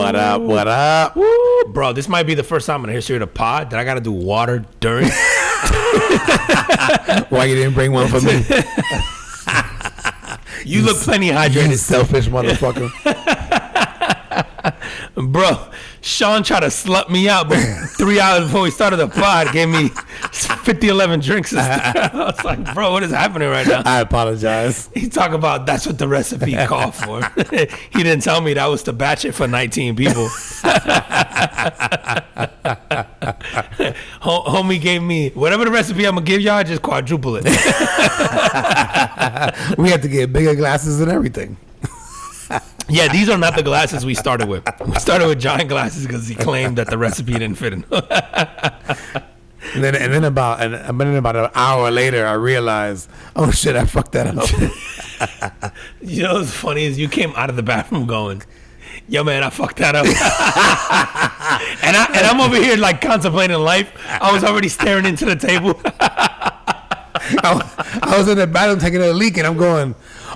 What up? What up? Woo, bro, this might be the first time in the history of the pod that I got to do water during. Why you didn't bring one for me? You look plenty hydrated. You selfish motherfucker. Bro, Sean tried to slut me out, but 3 hours before we started the pod, gave me 50-11 drinks. I was like, bro, what is happening right now? I apologize. He talk about that's what the recipe called for. He didn't tell me that was to batch it for 19 people. Homie gave me whatever the recipe I'm gonna give y'all, just quadruple it. We had to get bigger glasses and everything. Yeah, these are not the glasses we started with. We started with giant glasses because he claimed that the recipe didn't fit in. And then about an hour later, I realized, oh shit, I fucked that up. You know what's funny is you came out of the bathroom going, yo man, I fucked that up. and I'm over here like contemplating life. I was already staring into the table. I was in the bathroom taking a leak, and I'm going,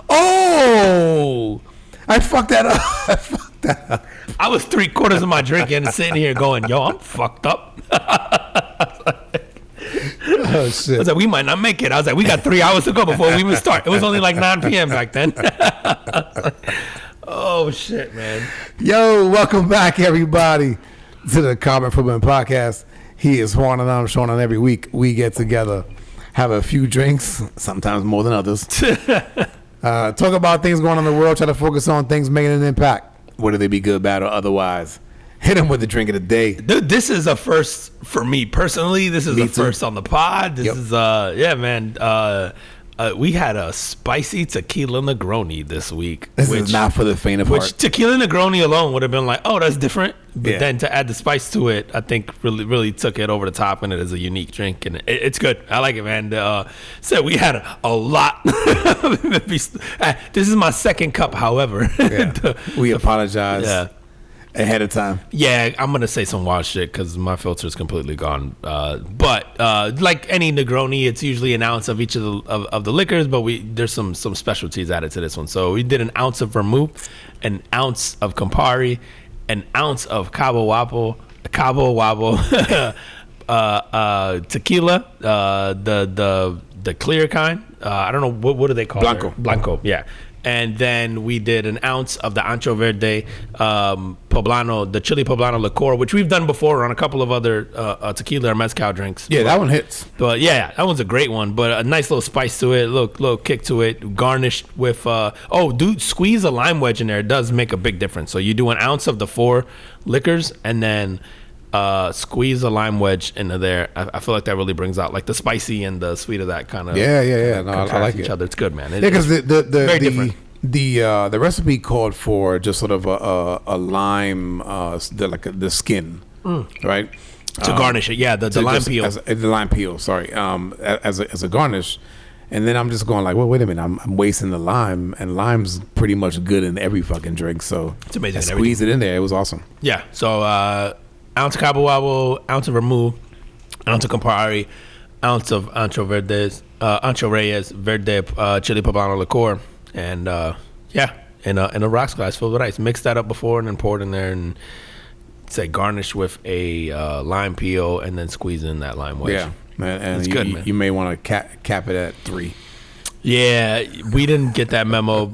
oh, I fucked that up. I fucked that up. I was 3/4 of my drink and sitting here going, yo, I'm fucked up. Oh shit. I was like, we might not make it. I was like, we got 3 hours to go before we even start. It was only like 9 p.m. back then. Oh shit, man. Yo, welcome back everybody to the Carbon Improvement Podcast. He is Juan and I'm Sean, and every week we get together, have a few drinks, sometimes more than others. Talk about things going on in the world, try to focus on things making an impact, whether they be good, bad, or otherwise. Hit him with the drink of the day. Dude, this is a first for me personally. This is a first on the pod. This is yeah, man. We had a spicy tequila Negroni this week. This is not for the faint of heart. Which tequila Negroni alone would have been like, oh, that's different. But then to add the spice to it, I think really took it over the top, and it is a unique drink, and it's good. I like it, man. So we had a lot. This is my second cup, however. Yeah. We apologize. Yeah. Ahead of time. Yeah, I'm gonna say some wild shit because my filter is completely gone. But like any Negroni, it's usually an ounce of each of the liquors, but there's some specialties added to this one. So we did an ounce of vermouth, an ounce of Campari, an ounce of Cabo Wabo, tequila, the clear kind. I don't know what do they call it? Blanco. Yeah. And then we did an ounce of the Ancho Verde Poblano, the chili Poblano liqueur, which we've done before on a couple of other tequila or mezcal drinks. Yeah, that one hits. But yeah, that one's a great one. But a nice little spice to it, little kick to it, garnished with squeeze a lime wedge in there. It does make a big difference. So you do an ounce of the 4 liquors and then squeeze a lime wedge into there. I feel like that really brings out like the spicy and the sweet of that kind of. Yeah. No, I like each other. It's good, man. Because very different. The recipe called for just sort of a lime, the skin, right? To garnish it, yeah. The lime peel. The lime peel. Sorry, as a garnish. And then I'm just going like, well, wait a minute, I'm wasting the lime, and lime's pretty much good in every fucking drink. So it's amazing. I squeezed it in there. It was awesome. Yeah. So ounce of Cabo Wabo, ounce of vermouth, ounce of Campari, ounce of Ancho Reyes Verde chili Poblano liqueur, and in a rocks glass filled with ice. Mix that up before and then pour it in there, and say garnish with a lime peel, and then squeeze in that lime wedge. Yeah, man, and it's good, man. You may want to cap it at 3. Yeah, we didn't get that memo.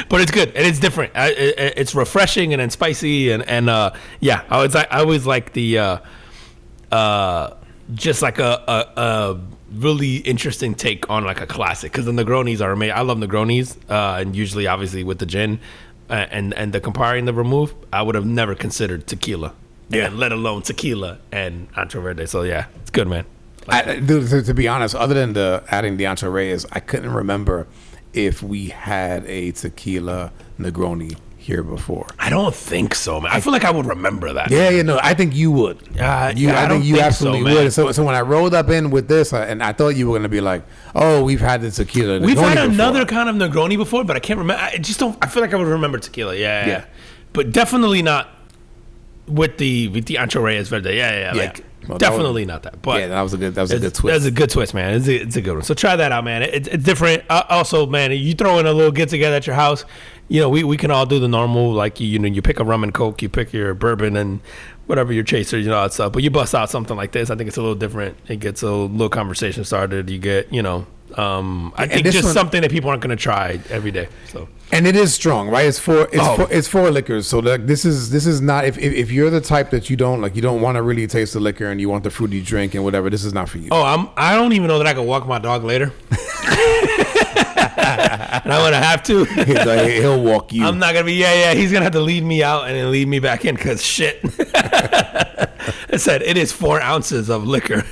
But it's good and it's different. It's refreshing and then spicy and yeah. I always like the just like a really interesting take on like a classic, because the Negronis are amazing. I love Negronis, and usually obviously with the gin and the Campari and the vermouth, I would have never considered tequila. Yeah, let alone tequila and Ancho Verde. So yeah, it's good, man. Dude, to be honest, other than adding the Ancho Reyes, I couldn't remember if we had a tequila Negroni here before. I don't think so, man. I feel like I would remember that. Yeah, no, I think you would. I think you absolutely would. So when I rolled up in with this, and I thought you were going to be like, oh, we've had the tequila Negroni. We've had another kind of Negroni before, but I can't remember. I feel like I would remember tequila. Yeah. But definitely not with the Ancho Reyes Verde. Yeah. Like, well, definitely not that. But yeah, that was a good twist. That's a good twist, man. It's a good one. So try that out, man. It's different. Also, man, you throw in a little get together at your house, we can all do the normal, like, you pick a rum and Coke, you pick your bourbon and whatever your chaser, that stuff. But you bust out something like this, I think it's a little different. It gets a little conversation started. You get, I think just something that people aren't going to try every day. So. And it is strong, right? It's for liquors. So this is not, if you're the type that you don't want to really taste the liquor and you want the fruity drink and whatever, this is not for you. I don't even know that I can walk my dog later. And I'm gonna have to. He'll walk you. I'm not gonna be. He's gonna have to lead me out and then lead me back in because shit. I said it is 4 ounces of liquor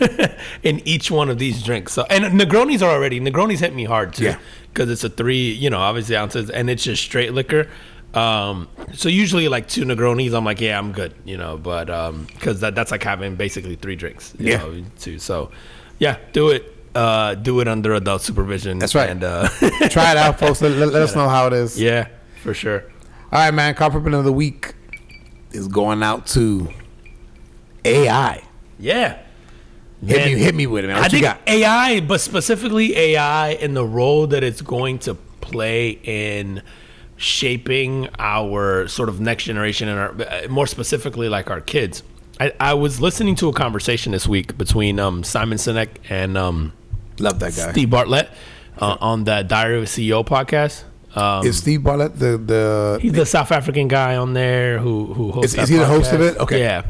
in each one of these drinks. So, and Negronis hit me hard too, because it's a 3, obviously ounces, and it's just straight liquor. So usually like 2 Negronis, I'm like, yeah, I'm good, but because that's like having basically 3 drinks, you know, too. So yeah, do it under adult supervision. That's right. And try it out, folks. Let us know how it is. Yeah, for sure. All right, man. Compliment of the week is going out to AI. Yeah. Hit me with it, man. What I think you got? AI, but specifically AI and the role that it's going to play in shaping our sort of next generation and our, more specifically, like our kids. I was listening to a conversation this week between Simon Sinek and love that guy, Steve Bartlett, on the Diary of a CEO podcast. Is Steve Bartlett the he's the South African guy on there who hosts is he the host of it? Okay. Yeah.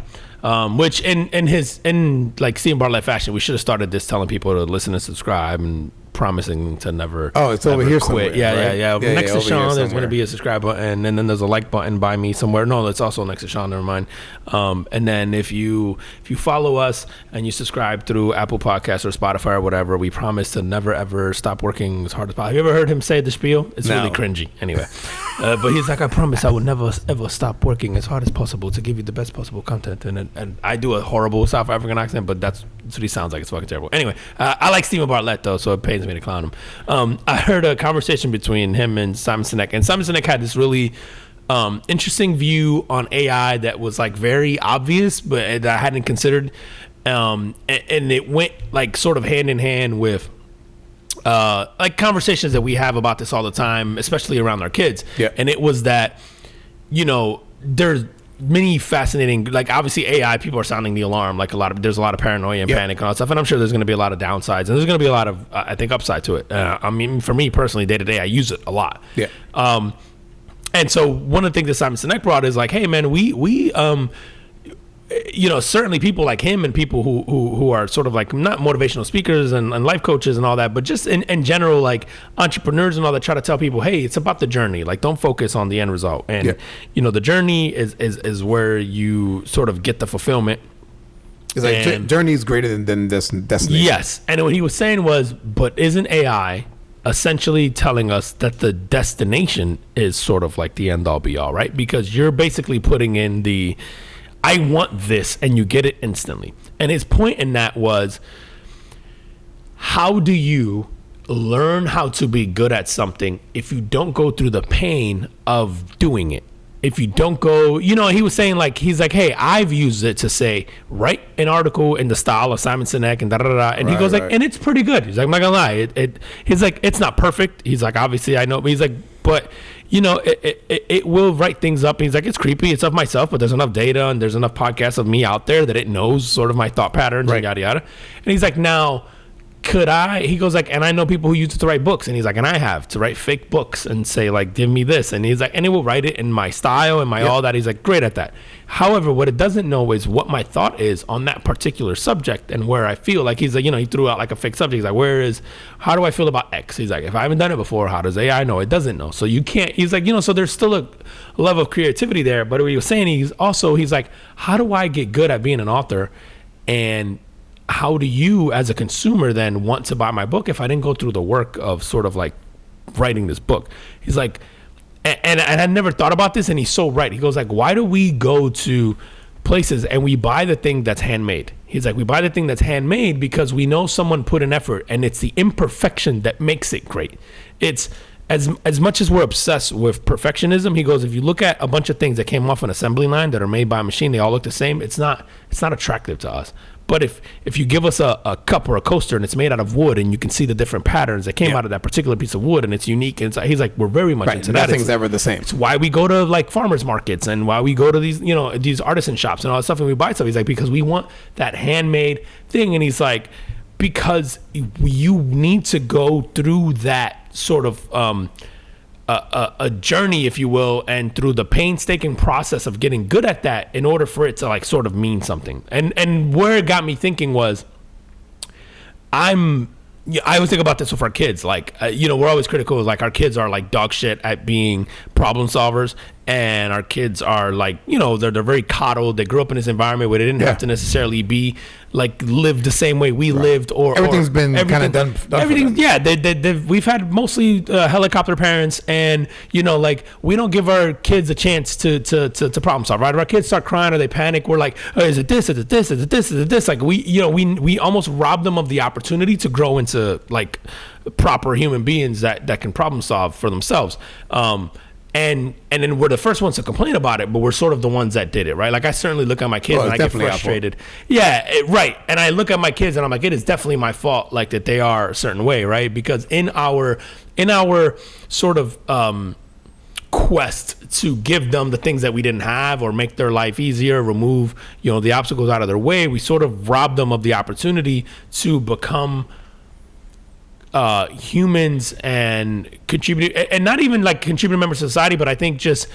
Which in like Steve Bartlett fashion, we should have started this telling people to listen and subscribe and promising to never. Oh, it's over here quit. somewhere. Yeah. Next to Sean, there's going to be be a subscribe button, and then there's a like button by me somewhere. No, it's also next to Sean. Never mind. And then if you follow us and you subscribe through Apple Podcasts or Spotify or whatever, we promise to never ever stop working as hard as possible. Have you ever heard him say the spiel? It's really cringy. Anyway, but he's like, I promise I will never ever stop working as hard as possible to give you the best possible content. And I do a horrible South African accent, but that's what he sounds like. It's fucking terrible. Anyway, I like Stephen Bartlett though, so it pains me to clown him. I heard a conversation between him and Simon Sinek, and Simon Sinek had this really interesting view on AI that was like very obvious, but that I hadn't considered, and it went like sort of hand in hand with like conversations that we have about this all the time, especially around our kids. Yeah. And it was that, there's many fascinating, like obviously AI, people are sounding the alarm, like there's a lot of paranoia and panic and all that stuff, and I'm sure there's going to be a lot of downsides, and there's going to be a lot of I think upside to it. I mean, for me personally, day to day, I use it a lot. Yeah. And so one of the things that Simon Sinek brought is like, hey man, we certainly people like him and people who are sort of like not motivational speakers and life coaches and all that, but just in general, like entrepreneurs and all that, try to tell people, hey, it's about the journey. Like, don't focus on the end result. And, the journey is where you sort of get the fulfillment. It's like journey is greater than destination. Yes. And what he was saying was, but isn't AI essentially telling us that the destination is sort of like the end all be all, right? Because you're basically putting in I want this, and you get it instantly. And his point in that was, how do you learn how to be good at something if you don't go through the pain of doing it? If you don't go, he was saying like, he's like, hey, I've used it to say, write an article in the style of Simon Sinek and da-da-da-da. And he goes like, and it's pretty good. He's like, I'm not gonna lie. He's like, it's not perfect. He's like, obviously I know, but he's like, but it will write things up. He's like, it's creepy. It's of myself, but there's enough data and there's enough podcasts of me out there that it knows sort of my thought patterns and yada yada. And he's like, now, he goes like, and I know people who use it to write books, and he's like, and I have to write fake books and say like, give me this, and he's like, and it will write it in my style and my all that. He's like, great at that. However, what it doesn't know is what my thought is on that particular subject and where I feel like, he's like, he threw out like a fake subject. He's like, how do I feel about X? He's like, if I haven't done it before, how does AI know? It doesn't know. So you can't, he's like, so there's still a level of creativity there. But what he was saying, he's like, how do I get good at being an author? And how do you as a consumer then want to buy my book if I didn't go through the work of sort of like writing this book? He's like, and I never thought about this, and he's so right. He goes like, why do we go to places and we buy the thing that's handmade? He's like, we buy the thing that's handmade because we know someone put an effort, and it's the imperfection that makes it great. It's as much as we're obsessed with perfectionism, he goes, if you look at a bunch of things that came off an assembly line that are made by a machine, they all look the same. It's not attractive to us. But if you give us a cup or a coaster and it's made out of wood and you can see the different patterns that came out of that particular piece of wood and it's unique, and he's like, we're very much into that. Nothing's ever the same. It's why we go to like farmers markets and why we go to these, you know, these artisan shops and all that stuff, and we buy stuff. He's like, because we want that handmade thing. And he's like, because you need to go through that sort of a journey, if you will, and through the painstaking process of getting good at that in order for it to like sort of mean something. And where it got me thinking was, I always think about this with our kids. Like, you know, we're always critical. Like, our kids are like dog shit at being problem solvers, and our kids are like, you know, they're very coddled. They grew up in this environment where they didn't have to necessarily be like live the same way we lived, or everything's been kind of done. Everything, yeah. We've had mostly helicopter parents, and you know, like we don't give our kids a chance to problem solve. Right? If our kids start crying or they panic, we're like, oh, is it this? Is it this? Is it this? Is it this? Like we almost rob them of the opportunity to grow into like proper human beings that can problem solve for themselves. And then we're the first ones to complain about it, but we're sort of the ones that did it, right? Like, I certainly look at my kids and I get frustrated. Yeah, right. And I look at my kids and I'm like, it is definitely my fault, like that they are a certain way, right? Because in our sort of quest to give them the things that we didn't have or make their life easier, remove, you know, the obstacles out of their way, we sort of rob them of the opportunity to become humans and contribute, and not even like contributing members of society, but I think just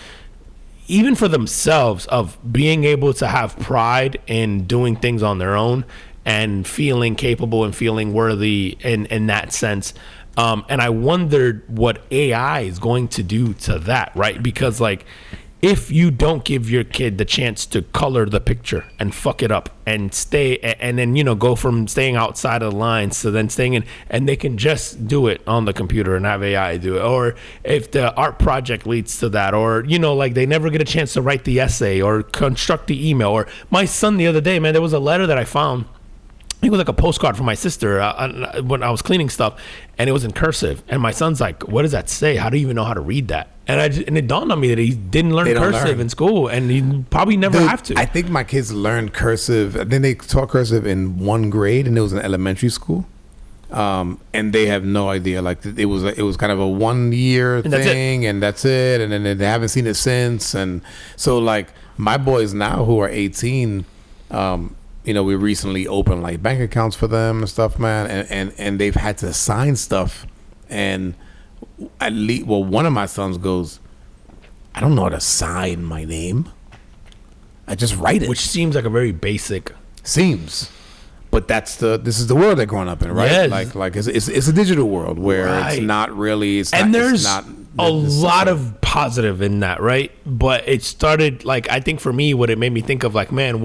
even for themselves, of being able to have pride in doing things on their own and feeling capable and feeling worthy in that sense. And I wondered what AI is going to do to that, right? Because like, if you don't give your kid the chance to color the picture and fuck it up and stay, and then, you know, go from staying outside of the lines to then staying in, and they can just do it on the computer and have AI do it. Or if the art project leads to that, or, you know, like they never get a chance to write the essay or construct the email. Or my son the other day, man, there was a letter that I found. I think it was like a postcard from my sister when I was cleaning stuff, and it was in cursive. And my son's like, what does that say? How do you even know how to read that? And it dawned on me that he didn't learn cursive in school, and he probably never have to. I think my kids learned cursive. Then they taught cursive in 1 grade, and it was in elementary school. And they have no idea. Like, it was kind of a 1-year thing, and that's it. And then they haven't seen it since. And so, like, my boys now who are 18, you know, we recently opened like bank accounts for them and stuff, man, and they've had to sign stuff. And at least, well, one of my sons goes, I don't know how to sign my name. I just write it. Which seems like a very basic. Seems. But this is the world they're growing up in, right? Yes. Like it's a digital world where it's not really. There's a lot of positive in that, right? But it started, like, I think for me, what it made me think of, like, man,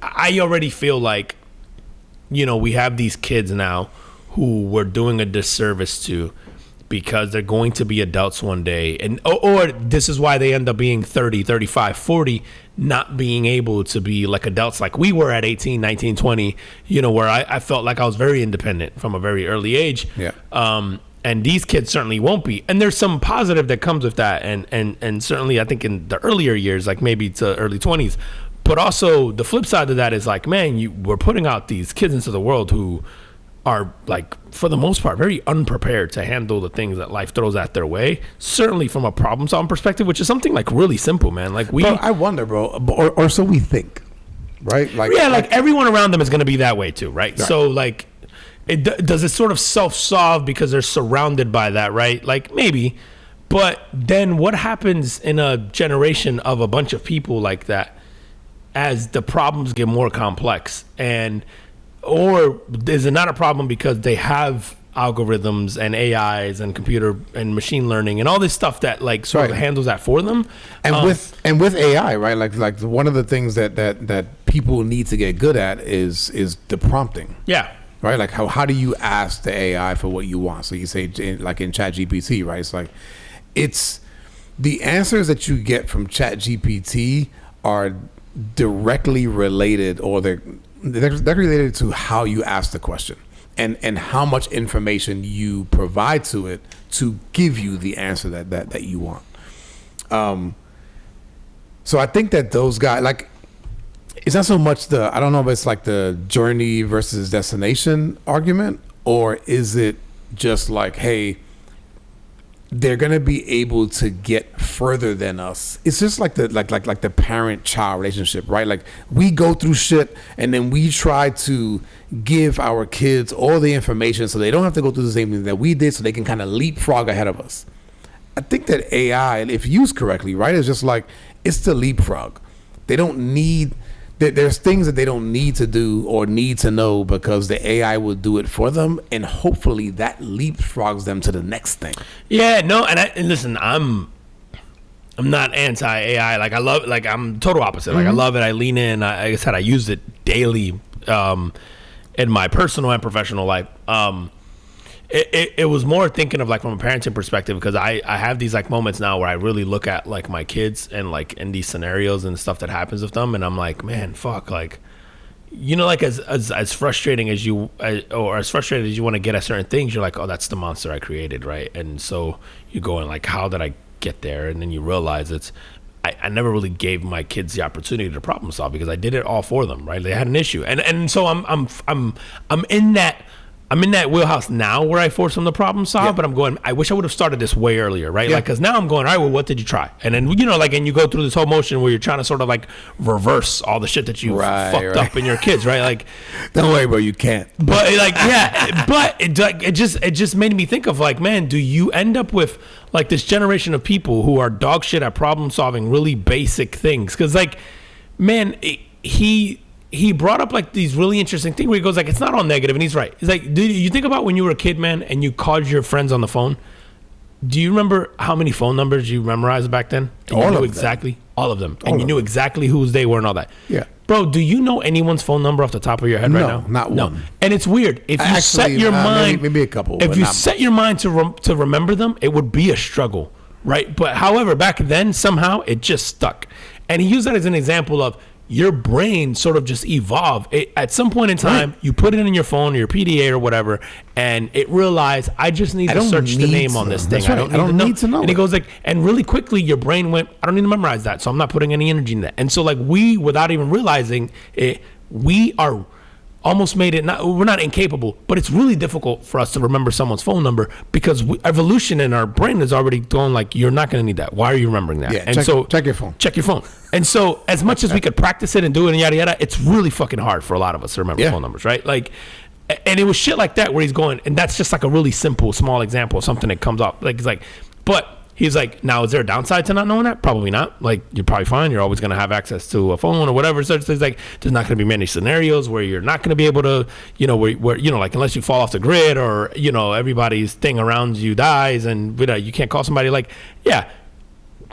I already feel like, you know, we have these kids now who we're doing a disservice to, because they're going to be adults one day, and or this is why they end up being 30, 35, 40, not being able to be like adults like we were at 18, 19, 20, you know, where I felt like I was very independent from a very early age. Yeah. And these kids certainly won't be. And there's some positive that comes with that, and certainly I think in the earlier years, like maybe to early 20s. But also the flip side of that is like, man, we're putting out these kids into the world who are, like, for the most part, very unprepared to handle the things that life throws at their way. Certainly from a problem solving perspective, which is something like really simple, man. Like I wonder, bro, or so we think, right? Like, yeah, like everyone around them is going to be that way too, right? So like, does it sort of self-solve because they're surrounded by that, right? Like maybe, but then what happens in a generation of a bunch of people like that as the problems get more complex? Or is it not a problem because they have algorithms and AIs and computer and machine learning and all this stuff that like sort of handles that for them? And with AI, right? Like one of the things that people need to get good at is the prompting. Yeah. Right? Like how do you ask the AI for what you want? So you say, like in ChatGPT, right? It's like, it's the answers that you get from ChatGPT are directly related, or they're related to how you ask the question and how much information you provide to it to give you the answer that you want. So I think that those guys, like, it's not so much I don't know if it's like the journey versus destination argument, or is it just like, hey, they're gonna be able to get further than us. It's just like the parent-child relationship, right? Like we go through shit and then we try to give our kids all the information so they don't have to go through the same thing that we did, so they can kind of leapfrog ahead of us. I think that AI, if used correctly, right, is just like, it's the leapfrog. They don't need, there's things that they don't need to do or need to know because the AI will do it for them, and hopefully that leapfrogs them to the next thing. Yeah, no, and listen, I'm not anti-AI. Like I love, like I'm total opposite. Like I love it. I lean in. Like I said, I use it daily in my personal and professional life. It was more thinking of like from a parenting perspective, because I have these like moments now where I really look at like my kids and like in these scenarios and stuff that happens with them, and I'm like, man, fuck, like, you know, like as frustrating as you or as frustrated as you want to get at certain things, you're like, oh, that's the monster I created, right? And so you go in like, how did I get there? And then you realize I never really gave my kids the opportunity to problem solve because I did it all for them, right? They had an issue, and so I'm in that. I'm in that wheelhouse now where I force them to problem solve, but I'm going, I wish I would have started this way earlier, right? Like, because now I'm going, all right, well, what did you try? And then, you know, like, and you go through this whole motion where you're trying to sort of like reverse all the shit that you fucked up in your kids, right? Like, don't worry, bro, you can't. But like, yeah, but it just made me think of like, man, do you end up with like this generation of people who are dog shit at problem solving really basic things? Because like, man, he brought up like these really interesting things where he goes like, it's not all negative, and he's right. He's like, dude, you think about when you were a kid, man, and you called your friends on the phone. Do you remember how many phone numbers you memorized back then? And all you knew of exactly them. All of them, and you knew exactly whose they were and all that. Yeah, bro, do you know anyone's phone number off the top of your head right now? No, not one. And it's weird. If you set your mind, maybe a couple. If you set your mind to remember them, it would be a struggle, right? But however, back then somehow it just stuck, and he used that as an example of your brain sort of just evolved. At some point in time, you put it in your phone or your PDA or whatever, and it realized, I just need to search the name on this thing. Right. I don't need to know. And he goes like, and really quickly, your brain went, I don't need to memorize that, so I'm not putting any energy in that. And so like we, without even realizing it, we are almost made it, we're not incapable, but it's really difficult for us to remember someone's phone number because evolution in our brain is already going like, you're not going to need that. Why are you remembering that? Yeah, and check your phone. Check your phone. And so as much as we could practice it and do it and yada, yada, it's really fucking hard for a lot of us to remember phone numbers, right? Like, and it was shit like that where he's going, and that's just like a really simple, small example of something that comes up. Like, it's like, but he's like, now, is there a downside to not knowing that? Probably not. Like, you're probably fine. You're always going to have access to a phone or whatever. So it's like, there's not going to be many scenarios where you're not going to be able to, you know, where, you know, like unless you fall off the grid or, you know, everybody's thing around you dies and you can't call somebody. Like, yeah,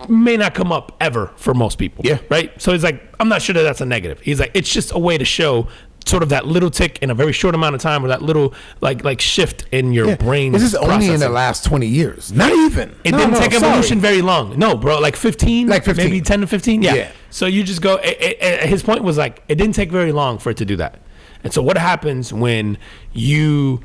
may not come up ever for most people. Yeah. Right. So he's like, I'm not sure that that's a negative. He's like, it's just a way to show sort of that little tick in a very short amount of time, or that little like shift in your brain. This is only in the last 20 years. Not even. It didn't take evolution very long. No, bro, like 15, maybe 10 to 15. Yeah. So you just go, his point was like, it didn't take very long for it to do that. And so what happens when you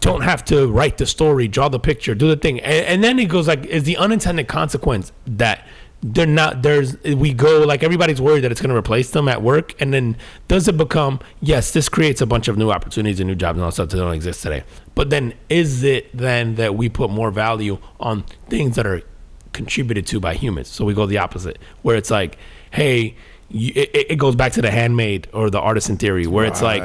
don't have to write the story, draw the picture, do the thing? And then he goes like, is the unintended consequence that we go like, everybody's worried that it's going to replace them at work, and then does it become, yes, this creates a bunch of new opportunities and new jobs and all stuff that don't exist today, but then is it then that we put more value on things that are contributed to by humans? So we go the opposite, where it's like, hey, it goes back to the handmade or the artisan theory, where it's like,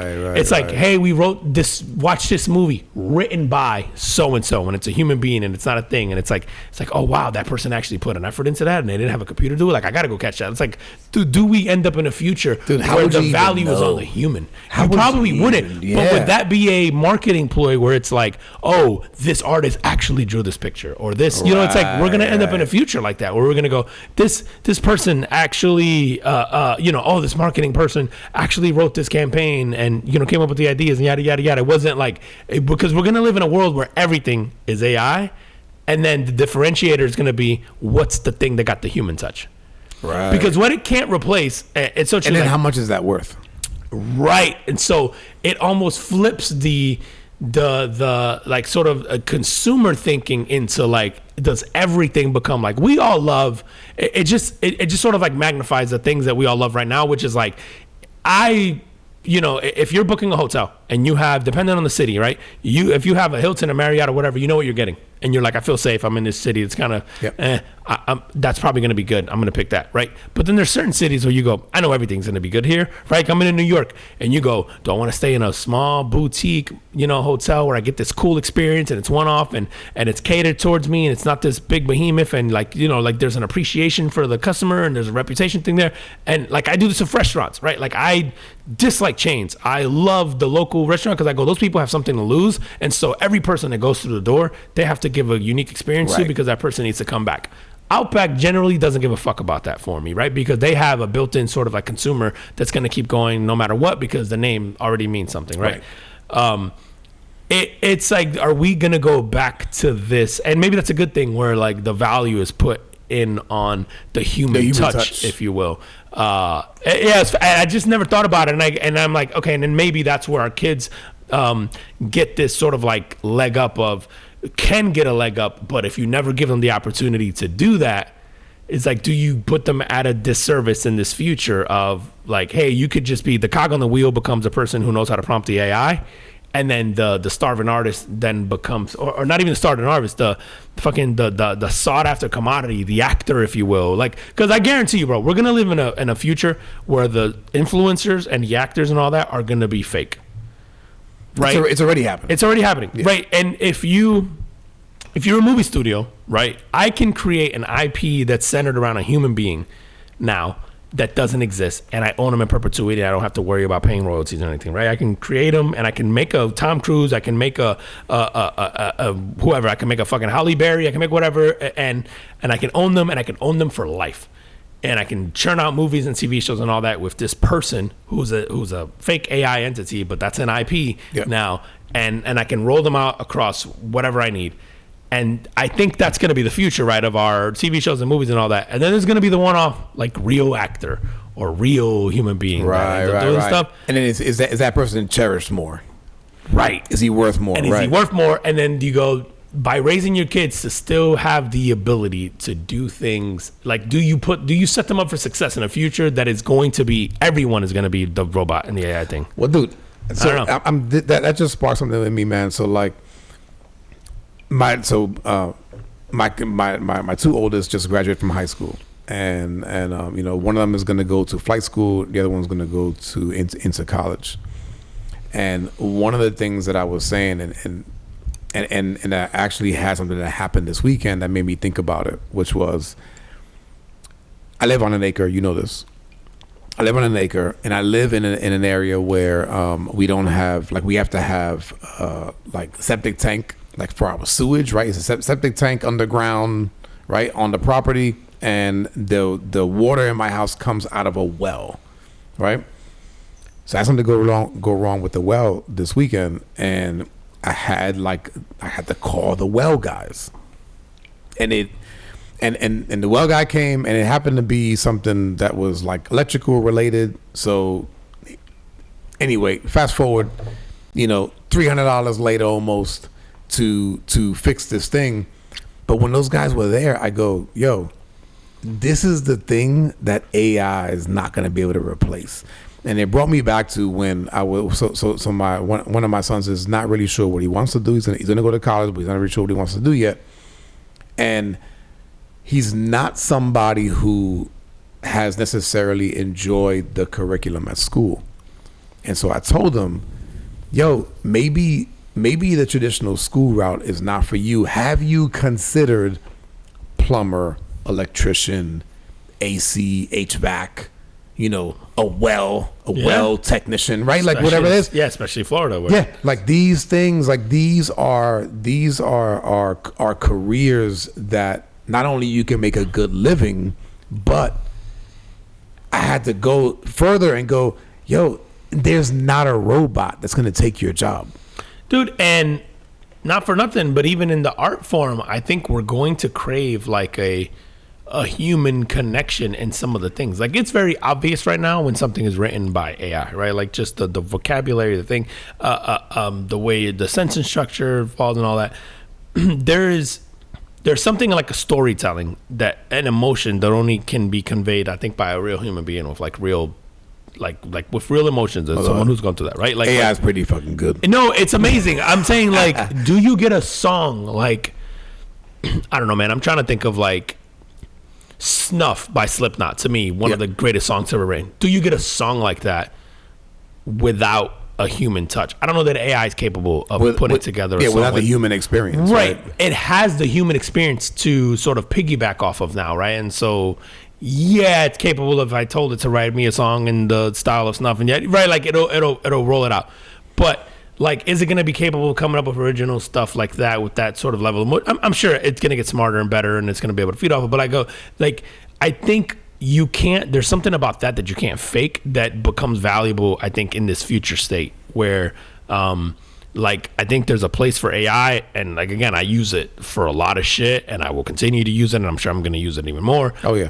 hey, we wrote this, watch this movie written by so and so, and it's a human being and it's not a thing, and it's like, oh wow, that person actually put an effort into that, and they didn't have a computer do it. Like, I gotta go catch that. It's like, dude, do we end up in a future where the value is on the human? You probably wouldn't. But would that be a marketing ploy where it's like, oh, this artist actually drew this picture, or this, you know, it's like, we're gonna end up in a future like that, where we're gonna go, this person actually you know, oh, this marketing person actually wrote this campaign and, you know, came up with the ideas and yada, yada, yada. It wasn't like, because we're going to live in a world where everything is AI, and then the differentiator is going to be, what's the thing that got the human touch? Right. Because what it can't replace, it's so true. And then how much is that worth? Right. And so it almost flips the like sort of consumer thinking into like, does everything become like, we all love it just sort of like magnifies the things that we all love right now, which is like, if you're booking a hotel and you have, depending on the city, right? If you have a Hilton, a Marriott, or whatever, you know what you're getting. And you're like, I feel safe. I'm in this city. It's kind of, that's probably going to be good. I'm going to pick that, right? But then there's certain cities where you go, I know everything's going to be good here, right? I'm in New York, and you go, do I want to stay in a small boutique, hotel where I get this cool experience and it's one-off and it's catered towards me and it's not this big behemoth and like there's an appreciation for the customer and there's a reputation thing there. And like I do this with restaurants, right? Like I dislike chains. I love the local restaurant because I go, those people have something to lose. And so every person that goes through the door, they have to give a unique experience to because that person needs to come back. Outback generally doesn't give a fuck about that for me, right? Because they have a built-in sort of like consumer that's going to keep going no matter what because the name already means something, right? It's like, are we going to go back to this? And maybe that's a good thing where like the value is put in on the human touch, if you will. Yes, I just never thought about it. And I'm like, okay, and then maybe that's where our kids get this sort of like leg up can get a leg up, but if you never give them the opportunity to do that, it's like, do you put them at a disservice in this future of like, hey, you could just be the cog on the wheel becomes a person who knows how to prompt the AI, and then the starving artist then becomes, or not even the starving artist, the fucking the sought after commodity, the actor, if you will, like, because I guarantee you, bro, we're gonna live in a future where the influencers and the actors and all that are gonna be fake. Right, it's already happening. It's already happening, right? And if you're a movie studio, right, I can create an IP that's centered around a human being now that doesn't exist, and I own them in perpetuity. I don't have to worry about paying royalties or anything, right? I can create them, and I can make a Tom Cruise. I can make a whoever. I can make a fucking Halle Berry. I can make whatever, and I can own them, and I can own them for life. And I can churn out movies and TV shows and all that with this person who's a fake AI entity, but that's an IP now, and I can roll them out across whatever I need. And I think that's going to be the future, right, of our TV shows and movies and all that. And then there's going to be the one-off, like, real actor or real human being, right. Stuff. And then is that person cherished more? Right. Is he worth more? And is he worth more? And then you go, by raising your kids to still have the ability to do things, like, do you set them up for success in a future that is going to be, everyone is going to be the robot and the AI thing? Well, dude, so that just sparked something in me, man. So like, my two oldest just graduated from high school, and one of them is going to go to flight school, the other one's going to go to into college. And one of the things that I was saying, and I actually had something that happened this weekend that made me think about it, which was, I live on an acre, you know this. I live on an acre, and I live in an area where we don't have, like, we have to have like septic tank, like for our sewage, right? It's a septic tank underground, right, on the property, and the water in my house comes out of a well, right? So I had something go wrong with the well this weekend, and I had to call the well guys, and the well guy came, and it happened to be something that was like electrical related. So anyway, fast forward, $300 later almost to fix this thing. But when those guys were there, I go, yo, this is the thing that AI is not going to be able to replace. And it brought me back to when I was so my one of my sons is not really sure what he wants to do. He's gonna go to college, but he's not really sure what he wants to do yet. And he's not somebody who has necessarily enjoyed the curriculum at school. And so I told him, yo, maybe the traditional school route is not for you. Have you considered plumber, electrician, AC, HVAC, a well technician, right? Like whatever it is. Yeah, especially Florida. Yeah, like these things, like these are careers that not only you can make a good living, but I had to go further and go, yo, there's not a robot that's going to take your job. Dude, and not for nothing, but even in the art form, I think we're going to crave like a human connection in some of the things. Like, it's very obvious right now when something is written by AI, right? Like just the vocabulary, the thing, the way the sentence structure falls and all that. There's something like a storytelling, that an emotion that only can be conveyed, I think, by a real human being with like real like with real emotions as someone who's gone through that, right? Like AI is pretty fucking good. No, it's amazing. I'm saying, like, do you get a song like, I don't know, man. I'm trying to think of like Snuff by Slipknot. To me, one of the greatest songs ever written. Do you get a song like that without a human touch? I don't know that AI is capable of putting together a song without the human experience. Right. It has the human experience to sort of piggyback off of now, right? And so, yeah, it's capable of, if I told it to write me a song in the style of Snuff, and yet, right, like it'll roll it out. But like, is it going to be capable of coming up with original stuff like that with that sort of level of I'm sure it's going to get smarter and better, and it's going to be able to feed off it. But I think you can't, there's something about that you can't fake that becomes valuable, I think, in this future state where, like, I think there's a place for AI, and like, again, I use it for a lot of shit, and I will continue to use it, and I'm sure I'm going to use it even more. Oh yeah.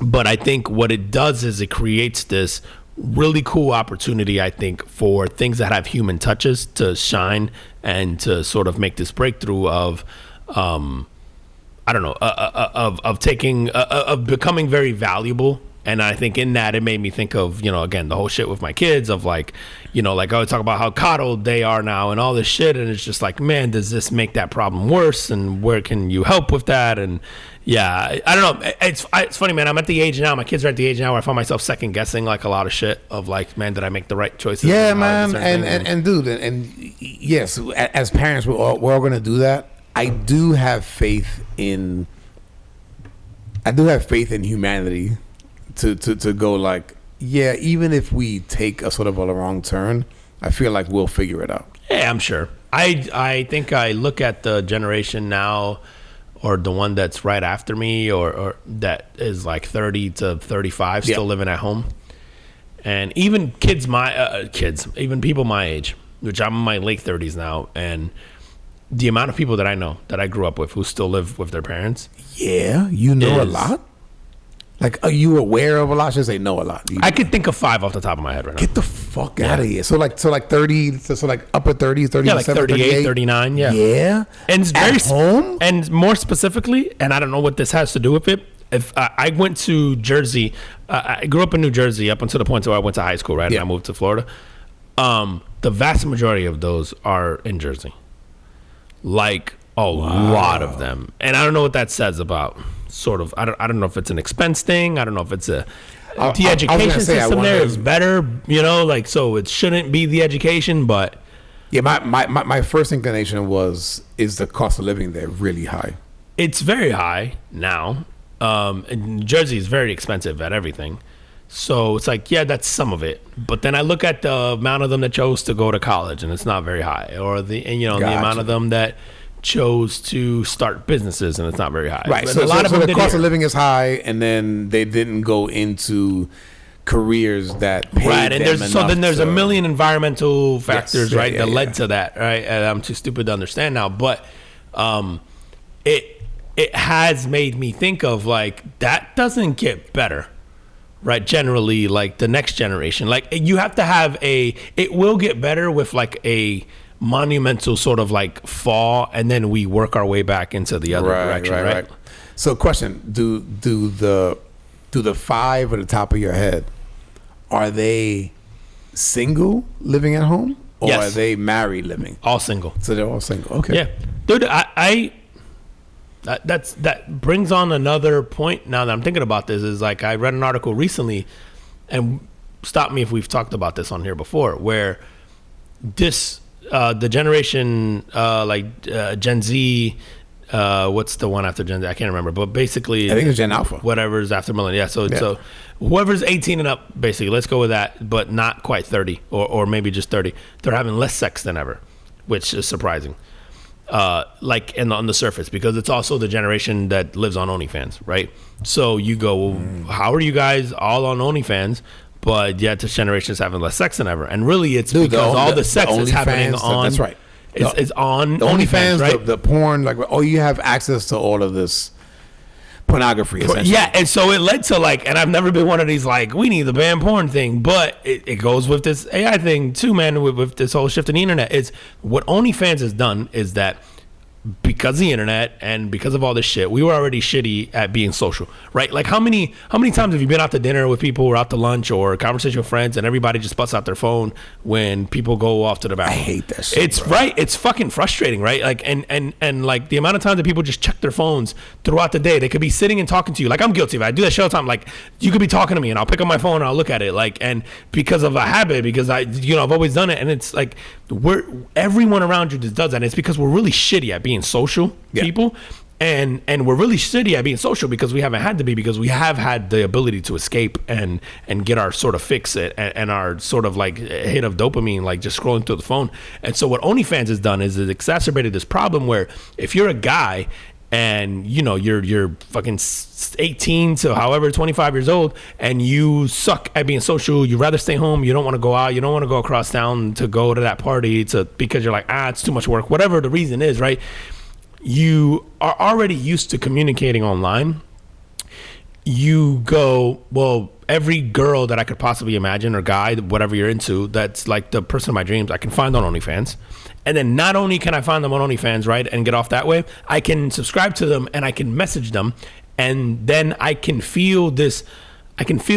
But I think what it does is it creates this really cool opportunity, I think, for things that have human touches to shine and to sort of make this breakthrough of, I don't know, of taking, of becoming very valuable. And I think in that, it made me think of, you know, again, the whole shit with my kids of like, you know, like I would talk about how coddled they are now and all this shit. And it's just like, man, does this make that problem worse? And where can you help with that? And yeah, I don't know. It's funny, man. I'm at the age now, my kids are at the age now where I find myself second guessing like a lot of shit of like, man, did I make the right choices? Yeah, man. And dude, and yes, as parents, we're all going to do that. I do have faith in humanity to go like, yeah, even if we take a sort of a wrong turn, I feel like we'll figure it out. Yeah, I'm sure. I think I look at the generation now, or the one that's right after me, or that is like 30 to 35 still living at home. And even even people my age, which I'm in my late 30s now, and the amount of people that I know that I grew up with who still live with their parents. Yeah, you know a lot? Like, are you aware of a lot? I should say know a lot. I could think of 5 off the top of my head right now. Get the fuck out of here. So like 30, so like upper 30s, 30, yeah, like 38, 39, yeah. Yeah. And it's at home? And more specifically, and I don't know what this has to do with it, if I went to Jersey, I grew up in New Jersey up until the point where I went to high school, right? Yeah. And I moved to Florida. The vast majority of those are in Jersey. Like a lot of them. And I don't know what that says about sort of, I don't know if it's an expense thing. I don't know if it's the education system there is better, you know, like, so it shouldn't be the education, but yeah, my first inclination is the cost of living there really high? It's very high now. And Jersey is very expensive at everything. So it's like, yeah, that's some of it. But then I look at the amount of them that chose to go to college, and it's not very high. Or the amount of them that chose to start businesses, and it's not very high. Right. But So, a lot of the them cost of living is high, and then they didn't go into careers that paid right. And there's a million environmental factors, right, that led to that, right? And I'm too stupid to understand now, but it has made me think of like that doesn't get better. Right, generally, like the next generation, like you have to have it will get better with like a monumental sort of like fall, and then we work our way back into the other direction, right? So, question: Do the 5 at the top of your head, are they single living at home, or yes. are they married living? All single. So they're all single. Okay. Yeah, dude, that brings on another point now that I'm thinking about this is like I read an article recently, and stop me if we've talked about this on here before, where this the generation Gen Z, what's the one after Gen Z? I can't remember, but basically I think it's Gen Alpha. Whatever's after millennial. Yeah, so whoever's 18 and up, basically, let's go with that, but not quite 30 or maybe just 30. They're having less sex than ever, which is surprising. Like on the surface, because it's also the generation that lives on OnlyFans, right? So you go, well, how are you guys all on OnlyFans, but yet this generation is having less sex than ever? And really, it's because all the sex is happening on. That's right. It's on OnlyFans, right? The porn, like, oh, you have access to all of this pornography, essentially. Yeah, and so it led to like, and I've never been one of these like, we need the ban porn thing, but it goes with this AI thing too, man, with this whole shift in the internet. It's what OnlyFans has done is that because of the internet and because of all this shit, we were already shitty at being social, right? Like how many times have you been out to dinner with people or out to lunch or a conversation with friends and everybody just busts out their phone when people go off to the bathroom? I hate that shit. It's right. It's fucking frustrating, right? Like and like the amount of times that people just check their phones throughout the day. They could be sitting and talking to you. Like I'm guilty of it. I do that shit all the time. Like you could be talking to me and I'll pick up my phone and I'll look at it. Like and because of a habit, because I've always done it, and it's like everyone around you just does that. And it's because we're really shitty at being social people, and we're really shitty at being social because we haven't had to be, because we have had the ability to escape and get our sort of fix it and our sort of like hit of dopamine, like just scrolling through the phone. And so what OnlyFans has done is it exacerbated this problem where if you're a guy and you're fucking 18 to however 25 years old and you suck at being social, you rather stay home, you don't want to go out, you don't want to go across town to go to that party because you're like, it's too much work, whatever the reason is, right? You are already used to communicating online. You go, well, every girl that I could possibly imagine, or guy, whatever you're into, that's like the person of my dreams, I can find on OnlyFans. And then not only can I find them on OnlyFans, right, and get off that way, I can subscribe to them and I can message them, and then I can feel